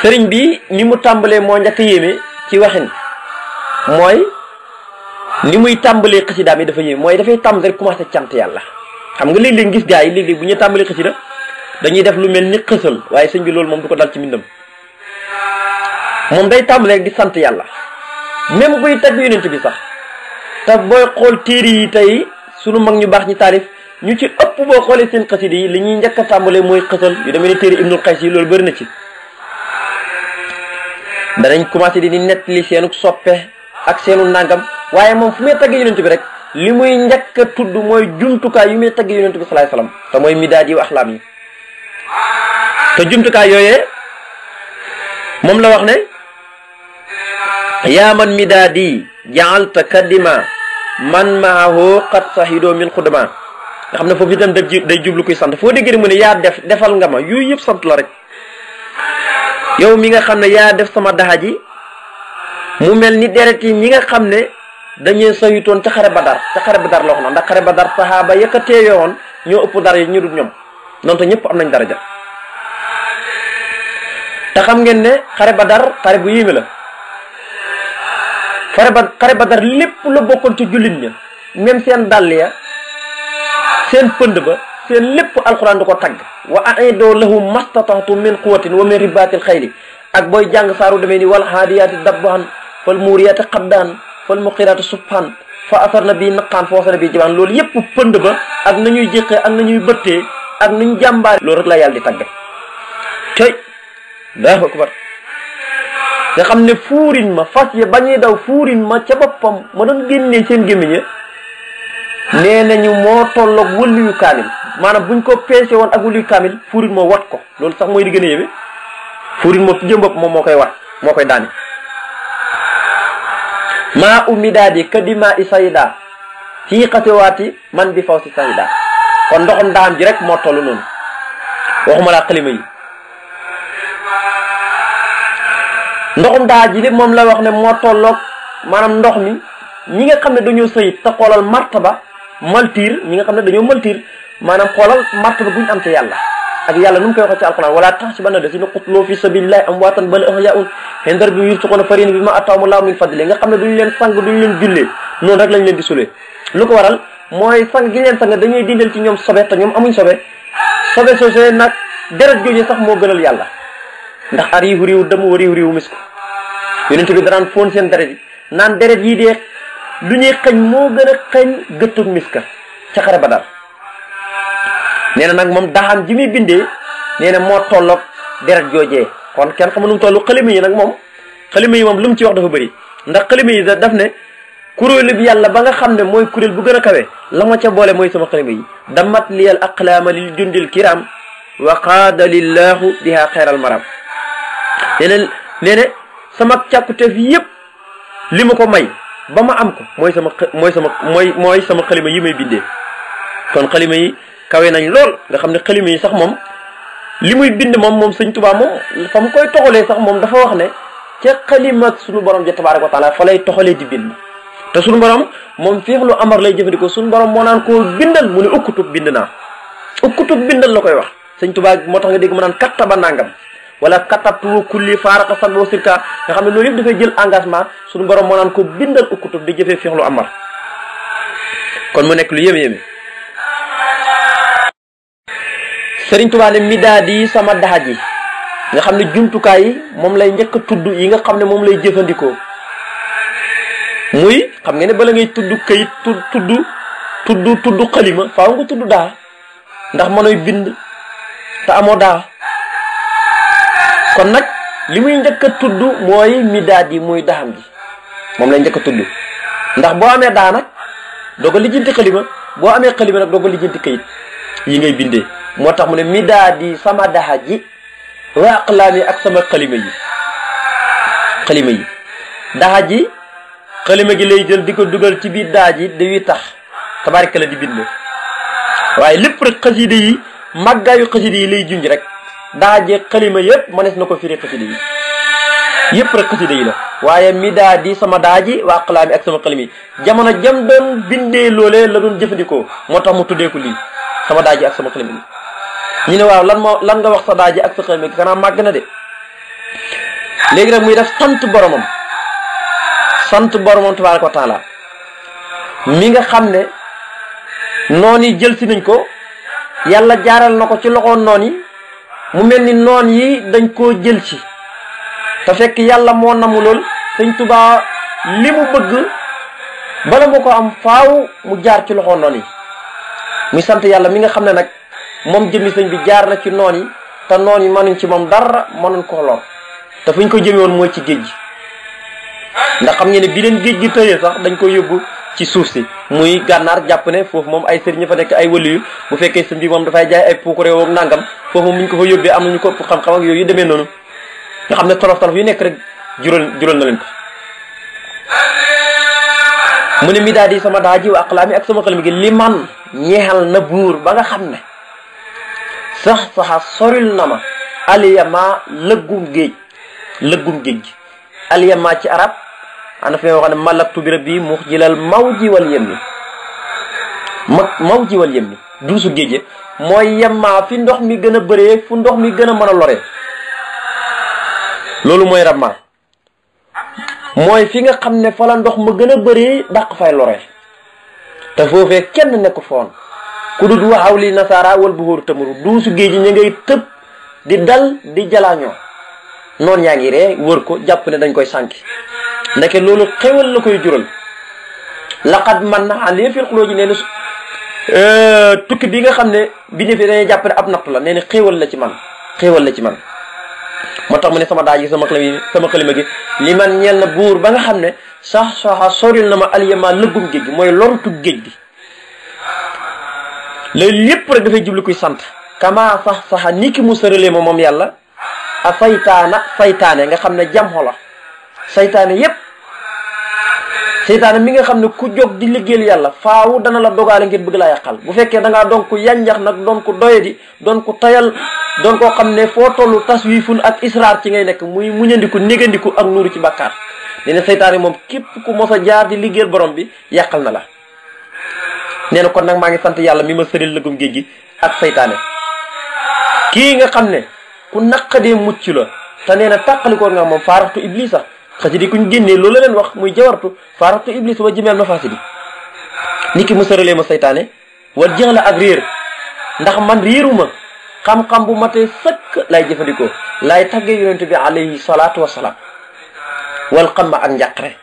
sëriñ bi ni mu tàmbalee moo njëkk yéeme ci waxin mooy ni muy tàmbalee xasidaam yi dafa yéeme mooy dafay tàmbali rek commencé cant yàlla xam nga léeg-léeg gis gaa yi léeg-léeg bu ñuy tàmbalee xasida dañuy def lu mel ni xësal waaye sëñ bi loolu moom du ko dal ci mbindam moom day tàmbalee rek di sant yàlla même buy tagg yonent bi sax te booy xool téere yi tey sunu mag ñu baax ñi taarif ñu ci ëpp boo xoolee seen xasida yi li ñuy njëkk a tàmbalee mooy xësal yu demee ni téere Ibnul Qays yi loolu bëri na ci danañ commencé di nettali seenu soppe ak seenu nangam waaye moom fu muy tagg yonent bi rek li muy njëkk a tudd mooy jumtukaay yu muy tagg yonent bi salaay salaam te mooy midaad yi axlaam yi te jumtukaay yooyee moom la wax ne yaa man midaadi jaalta kadima man maahu qad sahido min xudama nga xam ne foofu itam day jublu kuy sant foo déggee mu ne yaa defal nga ma yooyu yëpp sant la rek yow mi nga xam ne yaa def sama daxa ji mu mel ni deret yi ñi nga xam ne dañuy sayitoon ca xare badar la wax na ndax xare badar saxaaba yëkka teewee woon ñoo ëpp dara yi ñu dul ñoom noonu te ñëpp am nañ daraja te xam ngeen ne xare badar xare bu yéeme la xare badar lépp la bokkoon ci jullit ña même seen dàll ya seen pënd ba seen lépp alxuraan du ko tagg wa aidoo lahum mastata'tum min quwwatin wa min ribaatil xayli ak booy jàng saaru demee ni wal haadiyaati dabban fal muuriyaati xaddaan fal muqiraati subhaan fa asarna bi naqaan fa wasarna bi jibaan loolu yépp pënd ba ak nañuy jéqee ak nañuy bëttee ak nañu jàmbaare loolu rek la yàlla di tagg tey Allahu akbar nga xam ne fuurin ma fas ya ba ñuy daw fuurin ma ca boppam ma doon génnee seen gémmiñ nee nañu moo tolloog wëliyu kaamil maanaam buñ ko peese woon ak wëliyu kaamil fuurin moo wat ko loolu sax mooy di gën a yéeme fuurin moo ci jëm bopp moom moo koy wat moo koy daane maa ummi daadi kadima i sayda fii xasiwaati man bi faw si sahida kon ndoxum daxam ji rek moo toll noonu waxuma laa xalima yi. ndoxum daa ji li moom la wax ne moo tolloog maanaam ndox mi ñi nga xam ne dañoo sëyit te xoolal martaba maltiir ñi nga xam ne dañoo maltiir maanaam xoolal martaba bu ñu am ci yàlla ak yàlla nu mu koy waxee ci alquran wala tahsabanna llaziina qutiluu fi sabilillahi amwaatan bal ahyaa'un inda rabbihim yurzaquuna farihiina bimaa aataahum llaahu min fadlihi nga xam ne duñu leen sang duñu leen jullee noonu rek lañ leen di sulee lu ko waral mooy sang gi leen sang dañuy dindal ci ñoom sobe te ñoom amuñ sobe soosee nag deret jooju sax moo gënal yàlla ndax ariihu riiwu dëmm wa riihu riiwu misku yonent bi danaan foon seen deret yi naan deret yii dee lu ñuy xañ moo gën a xañ gëttug miska ca xare Badar nee na nag moom daxam ji muy bindee nee na moo tolloog deret joojee kon kenn xamul nu mu toll xalima yi nag moom xalima yi moom lu mu ci wax dafa bëri ndax xalima yi daf ne kuréelu bi yàlla ba nga xam ne mooy kuréel bu gën a kawe la ma ca boole mooy sama xalima yi damat liyal aqlaama lil jundil kiram wa qaada lillahu biha xeeral maram nee na sama càkkuteef yëpp li ma ko may ba ma am ko mooy sama xalima yi may bindee kon xalima yi kawe nañ lool nga xam ne xalima yi sax moom li muy bind moom sëñ Tuubaa moom fa mu koy toxalee sax moom dafa wax ne ca xalima ak sunu borom ja tabaaraka wa taala fa lay toxalee di bind te sunu borom moom fiixlu amar lay jëfandikoo sunu borom moo naan koo bindal mu ne ukkutub bind naa ukkutub bindal la koy wax sëñ Tuubaa moo tax nga dégg mu naan kattaba nangam wala katabtu kulli faaraqa san wa sirka nga xam ne loolu yëpp dafay jël engagement sunu borom moo naan ko bindal ukkutub di jëfee fiixlu amar kon mu nekk lu yéeme Sëriñ Tuubaa ne midaadi sama daxaj yi nga xam ne jumtukaay yi moom lay njëkk a tudd yi nga xam ne moom lay jëfandikoo muy xam nga ne bala ngay tudd kayit tudd xalima faaw nga tudd daa ndax mënoy bind te amoo daa kon nag li muy njëkk a tudd mooy midaadi muy daxam ji moom lay njëkk a tudd ndax boo amee daa nag doo ko lijjanti xalima boo amee xalima nag doo ko lijjanti kayit yi ngay bindee moo tax mu ne midaadi sama daxa ji wa aqlaami ak sama xalima yi daxa ji xalima gi lay jël di ko dugal ci biir daa ji dañuy tax tabaaraka la di bind waaye lépp rek xasida yi màggaayu xasida yi lay junj rek daa ji xalima yëpp mënees na ko firi xasida yi yëpp rek xasida yi la waaye midaadi sama daa ji wa aqlaami ak sama xalima yi jamono jam doon bindee loolee la doon jëfandikoo moo tax mu tuddee ko lii sama daa ji ak sama xalima yi ñu ne waaw lan nga wax sa daa ji ak sa xalima gi kanaa màgg na de léegi nag muy def sant boromam tabaaraka wa taala mi nga xam ne noon yi jël si nañ ko yàlla jaaral na ko ci loxoon noon yi mu mel ni noon yi dañ koo jël si te fekk yàlla moo namu lool sëñ Tuubaa li mu bëgg bala moo ko am faaw mu jaar ci loxoon noon yi muy sant yàlla mi nga xam ne nag moom jëmmi sëñ bi jaar na ci noon yi te noon yi mënuñ ci moom dara mënuñ ko lor te fu ñu ko jëme woon mooy ci géej gi ndax xam ngeen ne bi leen géej gi tëyee sax dañ ko yóbbu ci suuf si muy gànnaar jàpp ne foofu moom ay sëriñ fa nekk ay waliyu bu fekkee sëñ bi moom dafay jaay ay puuk réew ak nangam foofu moom bu ñu ko fa yóbbee am nañu ko ëpp xam-xam ak yooyu yu demee noonu nga xam ne tolof yu nekk rek jural na leen ko mu ne mi daal di sama daa ji wa aqlaami ak sama xalima gi li man ñeexal na buur ba nga xam ne saxa soril na ma aliyama lëggum géej gi aliyama ci arab ana fi wax ne malaktu bi rabbi muxjilal mawji wal yemmi mawji wal yemmi duusu géej mooy yemmaa fi ndox mi gën a bëree fu ndox mi gën a mën a loree loolu mooy ramma mooy fi nga xam ne fa la ndox ma gën a bëree dàq fay loree te foofee kenn nekk foon ku dul waxaw li nasaara wal bu xóoru tamuru duusu géej gi ñu ngay tëb di dal di jalaañoo noonu yaa ngi ree wër ko jàpp ne dañ koy sànki ndeke loolu xewal la koy jural laqad man na an fil xuloo ji nee na tukki bi nga xam ne bi ne fi dañuy jàpp ne ab natt la nee na xewal la ci man moo tax mu ne sama daaj gi sama xalima gi li man ñeel na buur ba nga xam ne sax soril na ma aliyama lëggum géej gi mooy lorutu géej gi loolu lépp rek dafay jublu kuy sant kama saxa ni ki mu sëralee ma moom yàlla a saytaane nga xam ne jamxo la saytaane yépp seytaane mi nga xam ne ku jóg di liggéeyal yàlla faawu dana la dogaale ngir bëgg laa yàqal bu fekkee da ngaa doon ko yanjax nag doon ko doyadi doon ko tayal doon koo xam ne foo tollu taswifun ak israar ci ngay nekk muy muñandiku négandiku ak nuuru ci bàkkaar nee na seytaane moom képp ku mos a jaar di liggéeyal borom bi yàqal na la nee na kon nag maa ngi sant yàlla mi ma sëril lëgum géej gi ak seytaane kii nga xam ne ku naqadee mucc la te nee na tàqalikoor nga moom faaraxtu iblisa xasidi kuñ génnee loolu la leen wax muy jawartu faaraxtu iblis wa jimeel ma faasidi ni ki mu sëralee ma seytaane wal jeex la ak réer ndax man réeruma xam-xam bu matee sëkk lay jëfandikoo laay taggee yonent bi alayhi salaatu wasalaam wal xam ma ak njàqare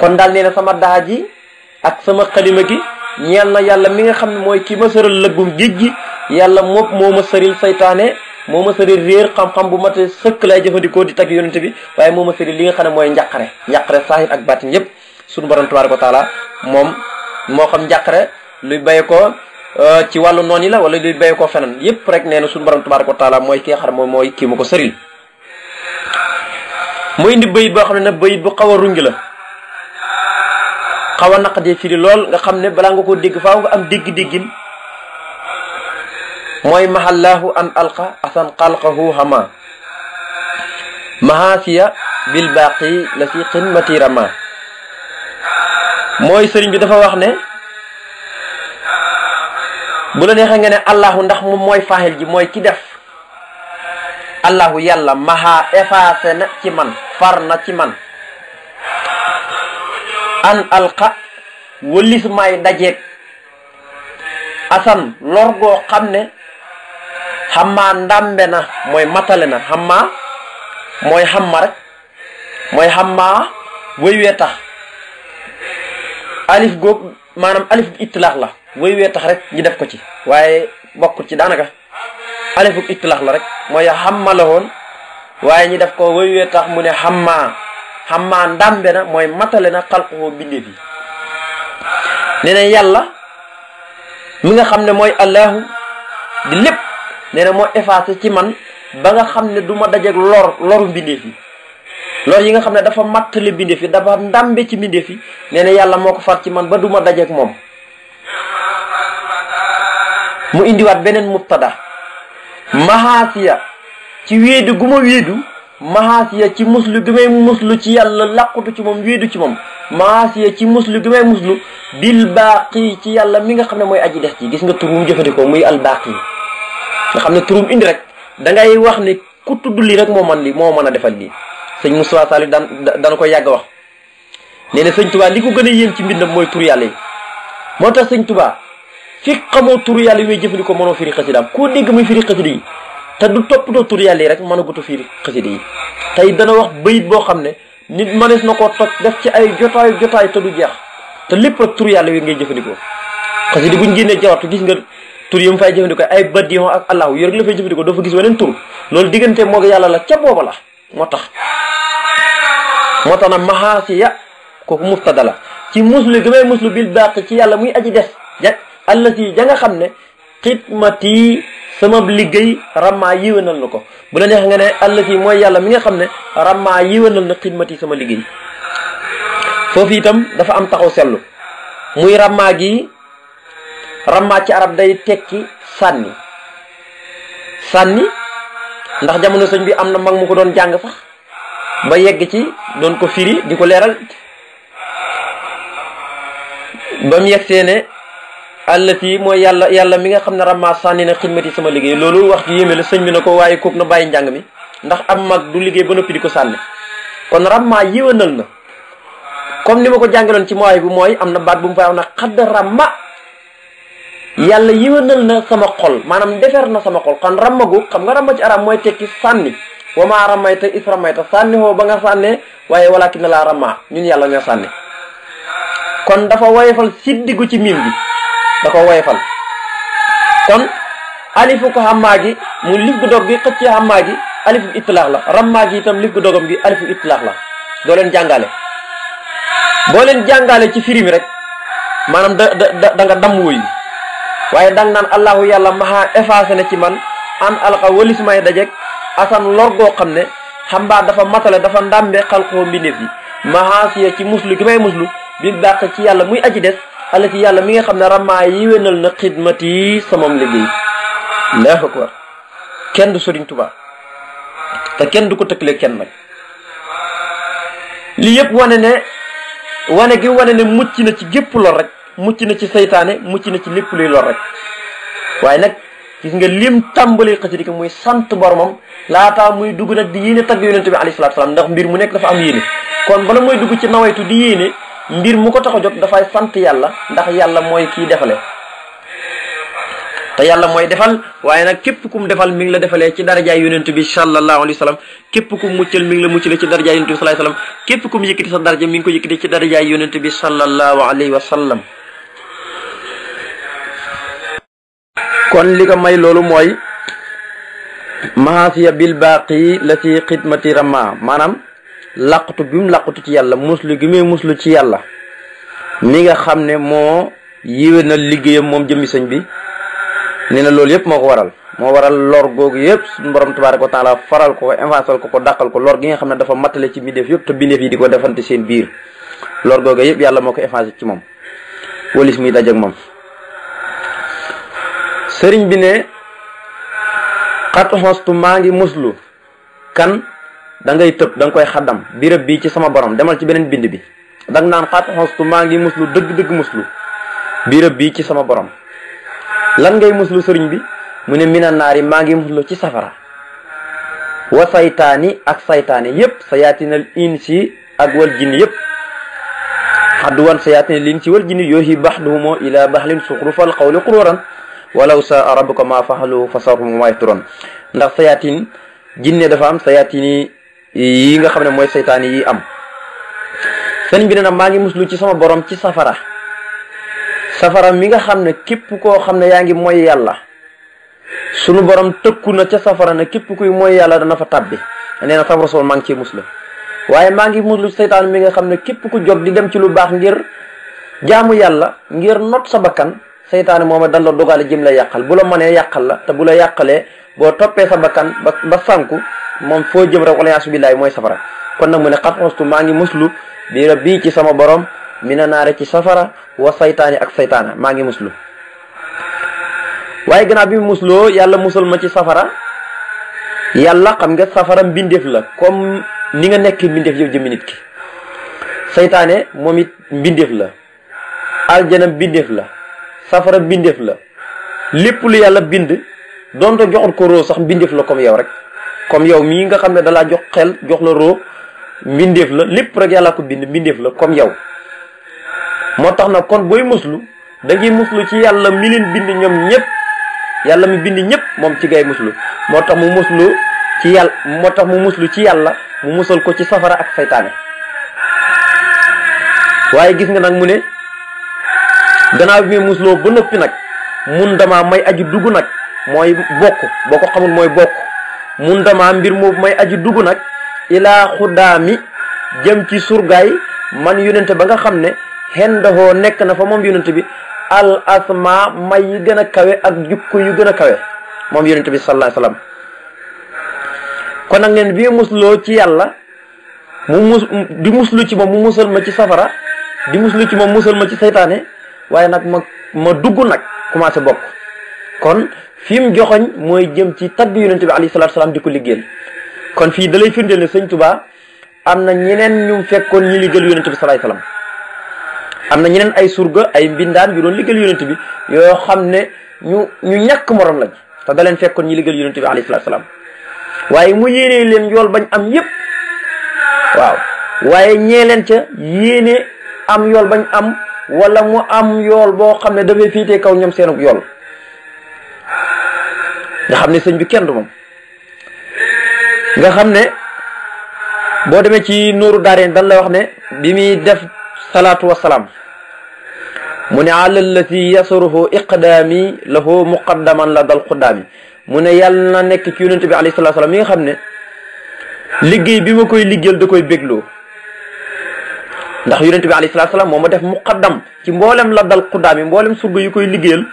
kon daal nee na sama daa ji ak sama xalima gi ñeel na yàlla mi nga xam ne mooy ki ma sëral lëggum géej gi yàlla moom moo ma sëril saytaane moo ma sëril réer xam-xam bu mate sëkk lay jëfandikoo di tagg yonente bi waaye moo ma sëril li nga xam ne mooy njàqare saahir ak baatin yépp suñu borom tabaaraka wa taala moom moo xam njàqare luy baye ko ci wàllu noon yi la wala luy baye ko feneen yépp rek nee na suñu borom tabaaraka wa taala mooy ki nga xam ne moom mooy kii ma ko sëril mu indi bayit boo xam ne nag bayit bu xaw a rungi la xaw a naqadee firi lool nga xam ne balaa nga koo dégg faaw nga am dégg-déggin mooy mahallahu an alqa asan xalqahu hama mahasiya bil baqi la si xidmati rama mooy sëriñ bi dafa wax ne bu la neexee nga ne allahu ndax moom mooy faaxel ji mooy ki def allahu yàlla maha effacé na ci man far na ci man an alqa wëlis may dajeeg asan lor goo xam ne xammaa ndàmbe na mooy matale na xammaa mooy xamma rek mooy xammaa wëywee tax alif góog maanaam alif itlaax la wëywee tax rek ñu def ko ci waaye bokkul ci daanaka alifu itlaax la rek mooy xamma la woon waaye ñu def ko wëywee tax mu ne xammaa ndàmbe na mooy matale na xalqoo bindee fi nee na yàlla mi nga xam ne mooy allahu di lépp nee na moo effacé ci man ba nga xam ne du ma dajeeg loru mbindeef yi lor yi nga xam ne dafa mattale mbindeef yi dafa ndàmbe ci mbindeef yi nee na yàlla moo ko far ci man ba du ma dajeeg moom mu indiwaat beneen mubtada mahaasiya ci wéedu gu ma wéedu mahaasiya ci muslu gi may muslu ci yàlla làqutu ci moom wéedu ci moom mahaasiya ci muslu gi may muslu bil baaqi ci yàlla mi nga xam ne mooy aji des ci gis nga tur mu jëfandikoo muy al baaqi nga xam ne turum indi rek da ngay wax ne ku tudd lii rek moo man lii moo mën a defal lii sëñ Moustapha Sall dana ko yàgg wax nee na sëñ Touba li ko gën a yéem ci mbindam mooy tur yàlla yi moo tax sëñ Touba fi xamoo tur yàlla yi may jëfandikoo mënoo firi xasidaam koo dégg muy firi xasida yi te du toppatoo tur yàlla yi rek mën a gutu firi xasida yi tey dana wax bayit boo xam ne nit mënees na koo toj def ci ay jotaay te du jeex te lépp rek tur yàlla yi ngay jëfandikoo xasida buñ génnee jawartu gis nga tur yi mu fay jëfandikoo ay badiyon ak allahu yor la fay jëfandikoo doo fa gis weneen tur loolu diggante moo yàlla la ca booba la moo tax nag mahaasiya kooku mubtada la ci muslu gi may muslu bil baaqi ci yàlla muy aji des allati ja nga xam ne xidmati sama liggéey rammaa yiwénal na ko bu la neex nga ne allati mooy yàlla mi nga xam ne rammaa yiwénal na xidmati sama liggéey foofu itam dafa am taxaw seetlu muy rammaa gi rammaa ci arab day tekki sànni ndax jamono sëñ bi am na mag mu ko doon jàng sax ba yegg ci doon ko firi di ko leeral ba mu yeggsee ne allati mooy yàlla mi nga xam ne rammaa sànni na xidmati sama liggéey loolu wax ju yéeme la sëñ bi na ko waaye kooku na bàyyi njàng mi ndax am mag du liggéey ba noppi di ko sànni kon rammaa yiwénal na comme ni ma ko jàngaloon ci mooy bu mooy am na baat bu mu fay wax na xadd ramma yàlla yiwénal na sama xol maanaam defar na sama xol kon rammagu xam nga ramma ci arab mooy tekki sànni wa maa ramayta is ramayta sànni woo ba nga sànnee waaye walakin laa ramma ñun yàlla ñoo sànni kon dafa woyefal siddigu ci miim gi da ko woyefal kon alifu ko xammaa gi mu lif gu dog gi xëcc xammaa gi alifu itlaax la rammaa gi itam lif gu dogam gi alifu itlaax la doo leen jàngale boo leen jàngale ci firi mi rek maanaam da nga damm woyu waaye dang naan allahu yàlla maha effacé na ci man an alqa walis may dajeg asan lor goo xam ne xambaa dafa matale dafa ndàmbe xalqoo mbindeef yi mahaasiya ci muslu gi may muslu bil baax ci yàlla muy aji des allati yàlla mi nga xam ne ramaa yi wénal na xidmati samam liggéey. Allahu akbar. kenn du Sëriñ Tuubaa te kenn du ko tëkkale kenn nag li yëpp wane gi wane ne mucc na ci gépp lor rek, mucc na ci seytaane, mucc na ci lépp luy lor rek. waaye nag gis nga lim tàmbali xasida gi muy sant boromam laataa muy dugg nag di yéene tagg yonent bi alayhi salaatu salaam, ndax mbir mu nekk dafa am yéene. kon bala muy dugg ci nawaytu di yéene mbir mu ko tax a jóg dafay sant yàlla, ndax yàlla mooy kii defale te yàlla mooy defal. waaye nag képp kum defal mi ngi la defalee ci darajaay yonent bi sallallahu alayhi wa sallam, képp kum muccal mi ngi la muccale ci darajaay yonent bi sallallahu alayhi wa sallam, képp kum yëkkati sa daraja mi ngi ko yëkkati ci darajaay yonent bi sallallahu alayhi wa sallam. kon li ko may loolu mooy maasiya bil baaqi la ci xidmati rama, maanaam laqatu bi mu laqatu ci yàlla, muslu gi muy muslu ci yàlla mi nga xam ne moo yiwe na liggéeyam moom jëmmi sëñ bi. nee na loolu yëpp moo waral lor googu yëpp suñu borom tabaaraka wa taala faral ko invansal ko dàqal ko lor gi nga xam ne dafa mattale ci bindeef yëpp te bindeef yi di ko defante seen biir. lor googu yëpp yàlla moo ko invansé ci moom walis muy dajak moom. sëriñ bi ne xat xostu maa ngi muslu kan da ngay tëb da nga koy xaddam birëb bii ci sama borom, demal ci beneen bind bi danga naan xat xostu maa ngi muslu dëgg-dëgg muslu birëb bii ci sama borom. lan ngay muslu sëriñ bi mu ne mina naari maa ngi muslu ci safara, wa saytaani ak saytaane yépp, sayaatinal insi ak wal jinni yépp. xadduwan sayaatinal insi wal jinni yoohi baxduhumoo ila baxlin suxrufal qawli qururan walaw saa rabbuka ma faxalu fa sarhum ma yafturon. ndax sayaatin jinne dafa am, sayaatin yi nga xam ne mooy saytaane yi am. sëriñ bi ne nag maa ngi muslu ci sama borom ci safara mi nga xam ne képp koo xam ne yaa ngi mooy yàlla sunu borom tëkku na ca safara ne képp kuy mooy yàlla dana fa tabbi. nee na safara sool maa ngi ciy muslu. waaye maa ngi muslu seytaan mi nga xam ne képp ku jóg di dem ci lu baax ngir jaamu yàlla, ngir not sa bakkan, seytaane moom dan la dogale jëm la yàqal. bu la mënee yàqal la, te bu la yàqalee boo toppee sa bakkan ba sànku moom foo jëm rek wala yaasu billaahi mooy safara. kon nag mu ne xat xostu maa ngi muslu bi rabbi ci sama borom mina naare ci safara wa saytaani ak saytaana maa ngi muslu. waaye gannaaw bi musloo yàlla musal ma ci safara, yàlla xam nga safara mbindeef la comme ni nga nekk mbindeef yow jëmmi nit ki. saytaane moom it mbindeef la, aljana mbindeef la, safara mbindeef la. lépp lu yàlla bind doonte joxut ko roo sax mbindeef la comme yow rek, comme yow mii nga xam ne dalaa jox xel jox la roo mbindeef la. lépp rek yàlla ko bind mbindeef la comme yow. moo tax nag kon booy muslu da ngay muslu ci yàlla mi leen bind ñoom ñëpp, yàlla mi bind ñëpp moom ci ngay muslu. moo tax mu muslu ci yàlla mu musal ko ci safara ak saytaane. waaye gis nga nag mu ne gannaaw bi muy musloo ba noppi nag mun dama may aji dugg nag mooy bokk, boo ko xamul mooy bokk. mun dama mbir moobu may aji dugg nag ilaa xuddaami jëm ci surgaay man yonente ba nga xam ne xendahoo nekk na fa moom yonente bi al asma may yi gën a kawe ak jukko yu gën a kawe moom yonente bi sallallahu alayhi wasallam. kon nag neen bi musloo ci yàlla di muslu ci moom mu musal ma ci safara, di muslu ci moom musal ma ci saytaane. waaye nag ma dugg nag commencé bokk. kon fi mu joxoñ mooy jëm ci tagg yonente bi alayhi salaatu salaam di ko liggéeyal. kon fii dalay firndeel ne sëñ Tuubaa am na ñeneen ñu fekkoon ñi liggéeyal yonente bi sallallahu alayhi wasallam. am na ñeneen ay surga ay mbindaan yu doon liggéeyal yonente bi yoo xam ne ñu ñàkk morom lañ te da leen fekkoon ñi liggéeyal yonente bi alayhi salaatu salaam. waaye mu yéenee leen yool bañ am yépp, waaw waaye ñee leen ca yéene am yool bañ am, wala mu am yool boo xam ne dafay fiitee kaw ñoom seenug yool. nga xam ne sëñ bi kenn du moom. nga xam ne boo demee ci Nuuru Daarayni dan la wax ne bi muy def salaatu wasalaam mu ne alallati yasuruhu iqdaami lahu muqaddaman la dal xuddaami. mu ne yàlla na nekk ci yonente bi alayhi salaatu salaam mi nga xam ne liggéey bi ma koy liggéeyal da koy bégloo. ndax yonente bi alayhi salaatu salaam moo ma def muqaddam ci mboolem la dal xuddaami, mboolem surga yu koy liggéeyal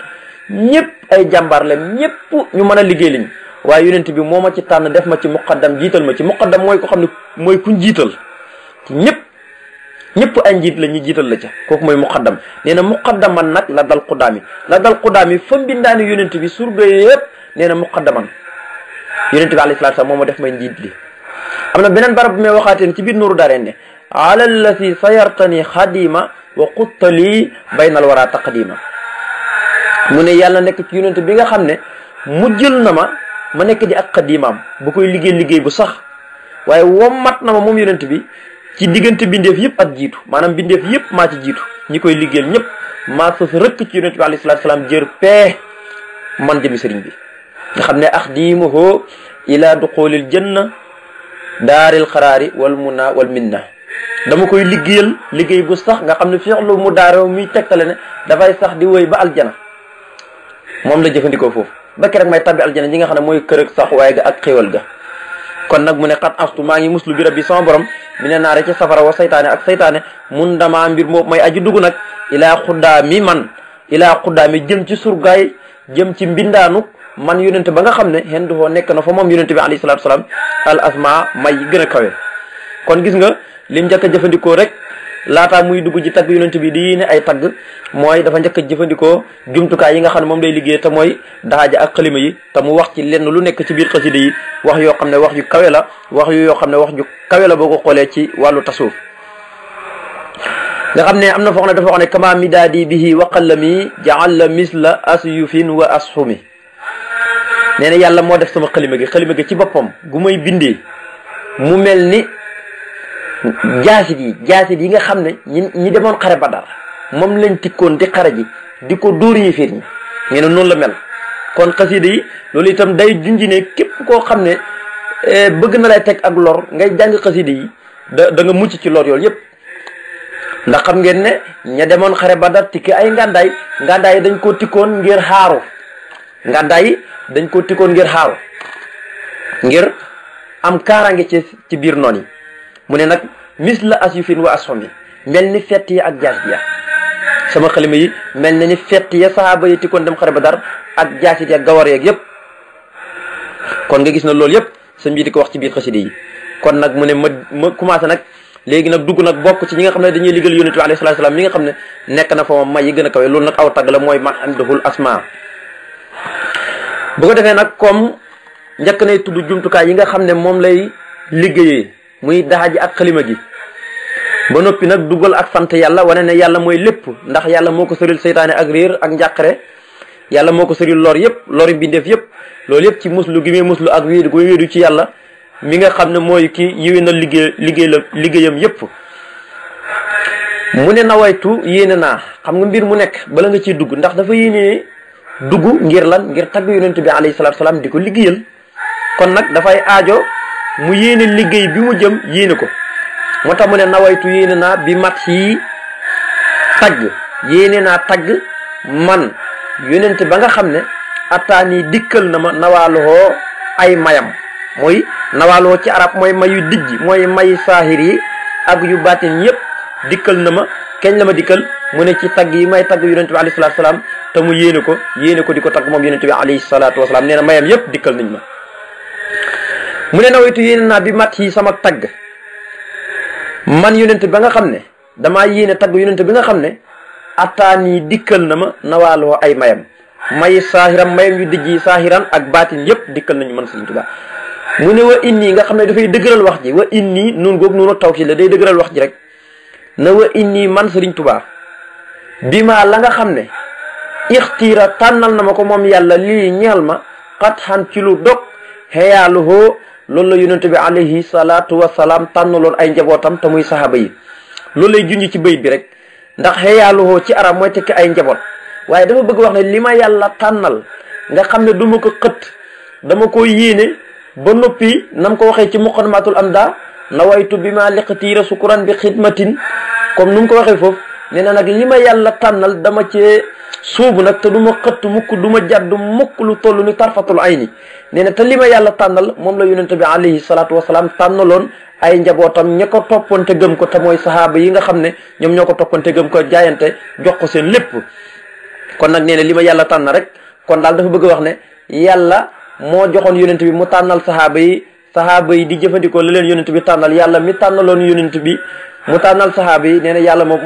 ñëpp ay jàmbaar leen, ñëpp ñu mën a liggéey liñ. waaye yonent bi moo ma ci tànn def ma ci muqaddam, jiital ma ci muqaddam mooy ko xam ne mooy kuñ jiital ci ñëpp. ñëpp ay njiit la ñu jiital la ca kooku mooy muqaddam. nee na muqaddaman nag la dal qudaami fa mbindaani yonent bi surga yëpp nee na muqaddaman yonent bi alayhi salaatu salaam moo ma def may njiit li. am na beneen barab bu may waxaateen ci biir Nuuru Daarayni ne ala allati sayartani xadima wa quttali baynal wara taqdima. mu ne yàlla nekk ci yonent bi nga xam ne mujjël na ma nekk di ak xadimaam bu koy liggéey bu sax waaye wommat na ma moom yonent bi ci diggante bindeef yëpp ak jiitu maanaam bindeef yëpp maa ci jiitu ñi koy liggéeyal ñëpp maa sës rëkk ci yonent bi alayhi salaatu salaam jër pee man jëmi sëriñ bi nga xam ne axdimuhu ila duxulil janna daaril xaraari wal munna wal minna. dama koy liggéey bu sax nga xam ne fi'lu mu daarew muy tegtale ne dafay sax di wéy ba aljana moom la jëfandikoo foofu ba keroog may tabbi aljana ñi nga xam ne mooy kër ak sax waaye ga ak xéwal ga. kon nag mu ne xat astu maa ngi muslu bi rabbi sama borom mi ne naare ci safara wa saytaane ak saytaane mun dama mbir moo may aju dugg nag ilaa xuddaa mi jëm ci surgaay jëm ci mbindaanu man yonente ba nga xam ne xen duhoo nekk na fa moom yonente bi alayhi salaatu salaam al asma may gën a kawe. kon gis nga lim njëkk a jëfandikoo rek laataa muy dugg ci tagg yonent bi di ne ay tagg mooy dafa njëkk a jëfandikoo jumtukaay yi nga xam ne moom lay liggéey te mooy daaja ak xalima yi te mu wax ci lenn lu nekk ci biir xasida yi wax yoo xam ne wax ju kawe la yoo xam ne wax ju kawe la boo ko xoolee ci wàllu tasawuf nga xam ne am na foo xam ne dafa wax ne kama midaadi bihi wa qalami jaala misla asyufin wa ashumi. nee na yàlla moo def sama xalima gi ci boppam gu may bindee mu mel ni jaasit yi nga xam ne ñi demoon xare Badar moom lañ tikkoon di xare ji di ko dóor yi fiir ñi nee na noonu la mel. kon xasida yi loolu itam day junji ne képp koo xam ne bëgg na lay teg ak lor ngay jàng xasida yi da nga mucc ci lor yoolu yëpp. ndax xam ngeen ne ña demoon xare Badar tikki ay ngàndaay yi dañ koo tikkoon ngir xaaru ngir am kaaraange ci biir noon yi. mu ne nag mis la asyufin wa ashumi mel ni fett yi ak jaas ya sama xalima yi mel na ni fett ya sahaaba yi tikkoon dem xare Badar ak jaasit ya gawar yeeg yëpp. kon nga gis na loolu yëpp sëñ bi di ko wax ci biir xasida yi. kon nag mu ne ma commencé nag léegi nag dugg nag bokk ci ñi nga xam ne dañuy liggéeyal yonent bi alayhi salaatu salaam mi nga xam ne nekk na fa moom may yi gën a kawe loolu nag aw tagg la mooy man amdahul asma. bu ko defee nag comme njëkk nay tudd jumtukaay yi nga xam ne moom lay liggéeyee muy daxa ji ak xalima gi ba noppi nag dugal ak sant yàlla wane ne yàlla mooy lépp ndax yàlla moo ko sëril seytaane ak réer ak njàqare yàlla moo ko sëril lor yëpp lori bindeef yëpp loolu yëpp ci muslu gi muy muslu ak wéedu gu wéedu ci yàlla mi nga xam ne mooy ki yiwee na liggéeyam yëpp. mu ne nawaytu yéene naa xam nga mbir mu nekk bala nga ciy dugg ndax dafa yéene dugg ngir lan ngir tagg yonent bi alayhi salaatu salaam di ko liggéeyal kon nag dafay aajo mu yéene liggéey bi mu jëm yéene ko moo tax mu ne nawaytu yéene naa bi mat yi tagg yéene naa tagg man yonent ba nga xam ne ataani dikkal na ma nawaaluhoo ay mayam mooy nawaaluhoo ci arab mooy mayu dijj mooy may saahir yi ak yu baatin yëpp dikkal na ma keñ la ma dikkal mu ne ci tagg yi may tagg yonent bi alayhi salaatu salaam te mu yéene ko di ko tagg moom yonent bi alayhi salaatu wasalaam nee na mayam yëpp dikkal nañ ma. mu ne nawaytu yéene naa bi mat yi sama tagg man yonent ba nga xam ne damaa yéene tagg yonent bi nga xam ne attaan yi dikkal na ma nawaaloo ay mayam may saahiram mayam yu dijj yi saahiran ak baatin yëpp dikkal nañu man Sëriñ Tuubaa. mu ne wa inni nga xam ne dafay dëgëral wax ji wa inni nun googu noonu tawkiid la day dëgëral wax ji rek na wa inni man Sëriñ Tuubaa bi maa la nga xam ne ixtiira tànnal na ma ko moom yàlla lii ñeel ma xat xan ci lu dog xeyaaluhoo loolu la yonent bi alayhi salaatu wasalaam tànnaloon ay njabootam te muy saxaaba yi loolu lay junj ci bayit bi rek ndax xeyaaluhoo ci arab mooy tekki ay njaboot waaye dafa bëgg wax ne li ma yàlla tànnal nga xam ne du ma ko xët dama ko yéene ba noppi nam ko waxee ci muqaddimatul amda nawaytu bi ma liqtiira sukuran bi xidmatin comme nu mu ko waxee foofu nee na nag li ma yàlla tànnal dama cee suubu nag te du ma xëtt mukk du ma jàdd mukk lu toll ni tarfatul ayni nee na te li ma yàlla tànnal moom la yonente bi alayhi salaatu wasalaam tànnaloon ay njabootam ña ko toppante gëm ko te mooy sahaaba yi nga xam ne ñoom ñoo ko toppante gëm ko jaayante jox ko seen lépp kon nag nee na li ma yàlla tànn rek kon daal dafa bëgg a wax ne yàlla moo joxoon yonent bi mu tànnal sahaaba yi di jëfandikoo la leen yonent bi tànnal yàlla mi tànnaloon yonent bi mu tànnal sahaaba yi nee na yàlla moom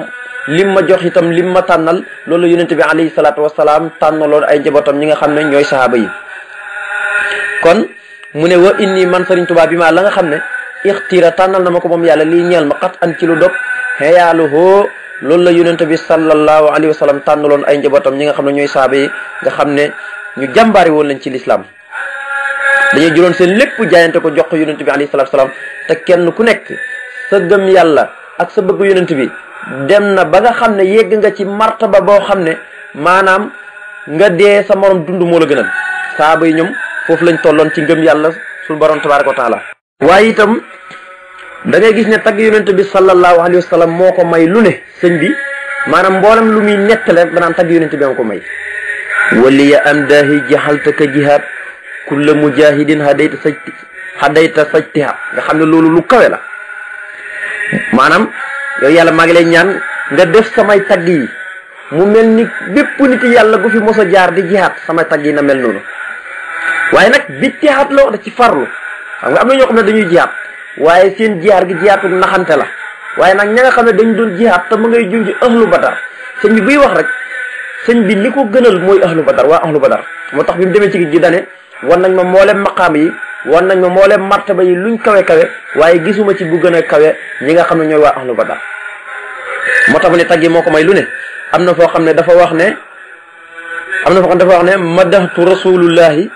lim ma jox itam lim ma tànnal loolu la yonente bi alayhi salaatu wasalaam tànnaloon ay njabootam ñi nga xam ne ñooy sahaaba yi. kon mu ne wa inni man Sëriñ Tuubaa bi maa la nga xam ne ixtira tànnal na ma ko moom yàlla lii ñeel ma xat an ci lu dog xeyaaluhoo loolu la yonente bi sallallahu alayhi wa sallam tànnaloon ay njabootam ñi nga xam ne ñooy sahaaba yi nga xam ne ñu jàmbaari woon lañ ci lislaam dañuy juróon seen lépp jaayante ko jox ko yonente bi alayhi salaatu wasalaam te kenn ku nekk sa gëm yàlla ak sa bëgg yonente bi dem na ba nga xam ne yegg nga ci martaba boo xam ne maanaam nga dee sa morom dund moo la gënal sahaaba yi ñoom foofu lañ tolloon ci ngëm yàlla suñu borom tabaaraka wa taala. waaye itam da ngay gis ne tagg yonente bi sallallahu alayhi wa sallam moo ko may lu ne sëñ bi maanaam mboolem lu muy nettale rek danaan tagg yonente bi moo ko may. waliya am daahi jaxalta ka jihaad kulla mujahidin hadayta sajtiha nga xam ne loolu lu kawe la maanaam yow yàlla maa ngi lay ñaan nga def samay tagg yi mu mel ni bépp nit yàlla gu fi mos a jaar di jihaad samay tagg yi na mel noonu waaye nag bi jihaad la wax da ci farlu xam nga am na ñoo xam ne dañuy jihaad waaye seen jihaad gi jihaatu naxante la waaye nag ña nga xam ne dañu doon jihaad te mu ngay junj ahlu badar sëñ bi buy wax rek sëñ bi li ko gënal mooy ahlu badar waa ahlu badar moo tax bi mu demee ci gi dane wan nañ ma mboolem maqaam yi wan nañ ma mboolem martaba yi luñ kawe kawe waaye gisuma ci bu gën a kawe ñi nga xam ne ñooy waa ahlu badar moo tax mu ne taggi moo ko may lu ne am na foo xam ne dafa wax ne madahtu rasulullahi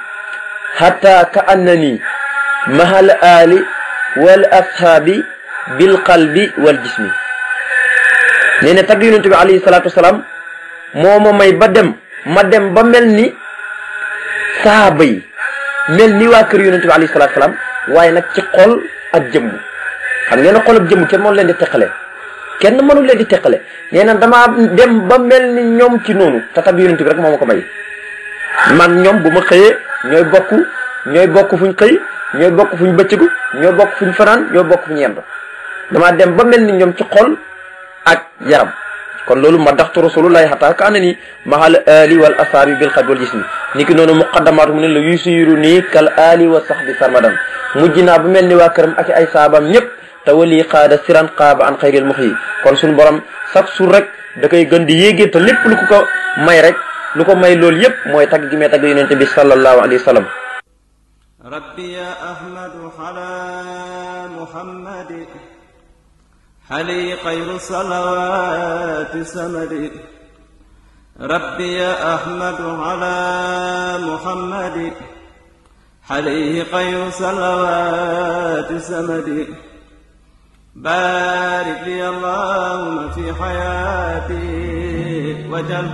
hatta ka annani mahal ali wal ashaabi bil qalbi wal jismi nee ne tagg yonente bi alayhi salaatu wasalaam moo ma may ba mel ni sahaaba yi mel ni waa kër yonente bi alayhi salaatu wasalaam waaye nag ci xol ak jëmm xam ngeen ne xol ak jëmm kenn mënu leen di teqale kenn mënu leen di teqale nee na damaa dem ba mel ni ñoom ci noonu te tagg yonente bi rek moo ma ko may man ñoom bu ma xëyee ñooy bokk fuñ xëy ñooy bokk fuñ bëccëgu ñooy bokk fuñ fanaan ñooy bokk fuñ yendu damaa dem ba mel ni ñoom ci xol ak yaram kon loolu ma daxtu rasulullahi xataa ka ana ni mahal ali wal asaabi bil xalbi wal jismi ni ki noonu muqaddamaatu mu ne la yusiru nii kal ali wa sahbi sarmadan mujj naa bu mel ni waa këram ak ay saabam ñëpp te wali xaada siran xaaba an xayril muxyi kon suñu borom chaque jour rek da koy gën di yéegee te lépp lu ko may rek lu ko may loolu yëpp mooy tagg gi may tagg yonente bi sallallahu alayhi wa sallam. rabbi ya ahmadu ala muhammadi xali xayru salawaati samadi rabbi ya ahmadu ala muhammadi xali xayru salawaati samadi barik li allahumma fi xayaati wajal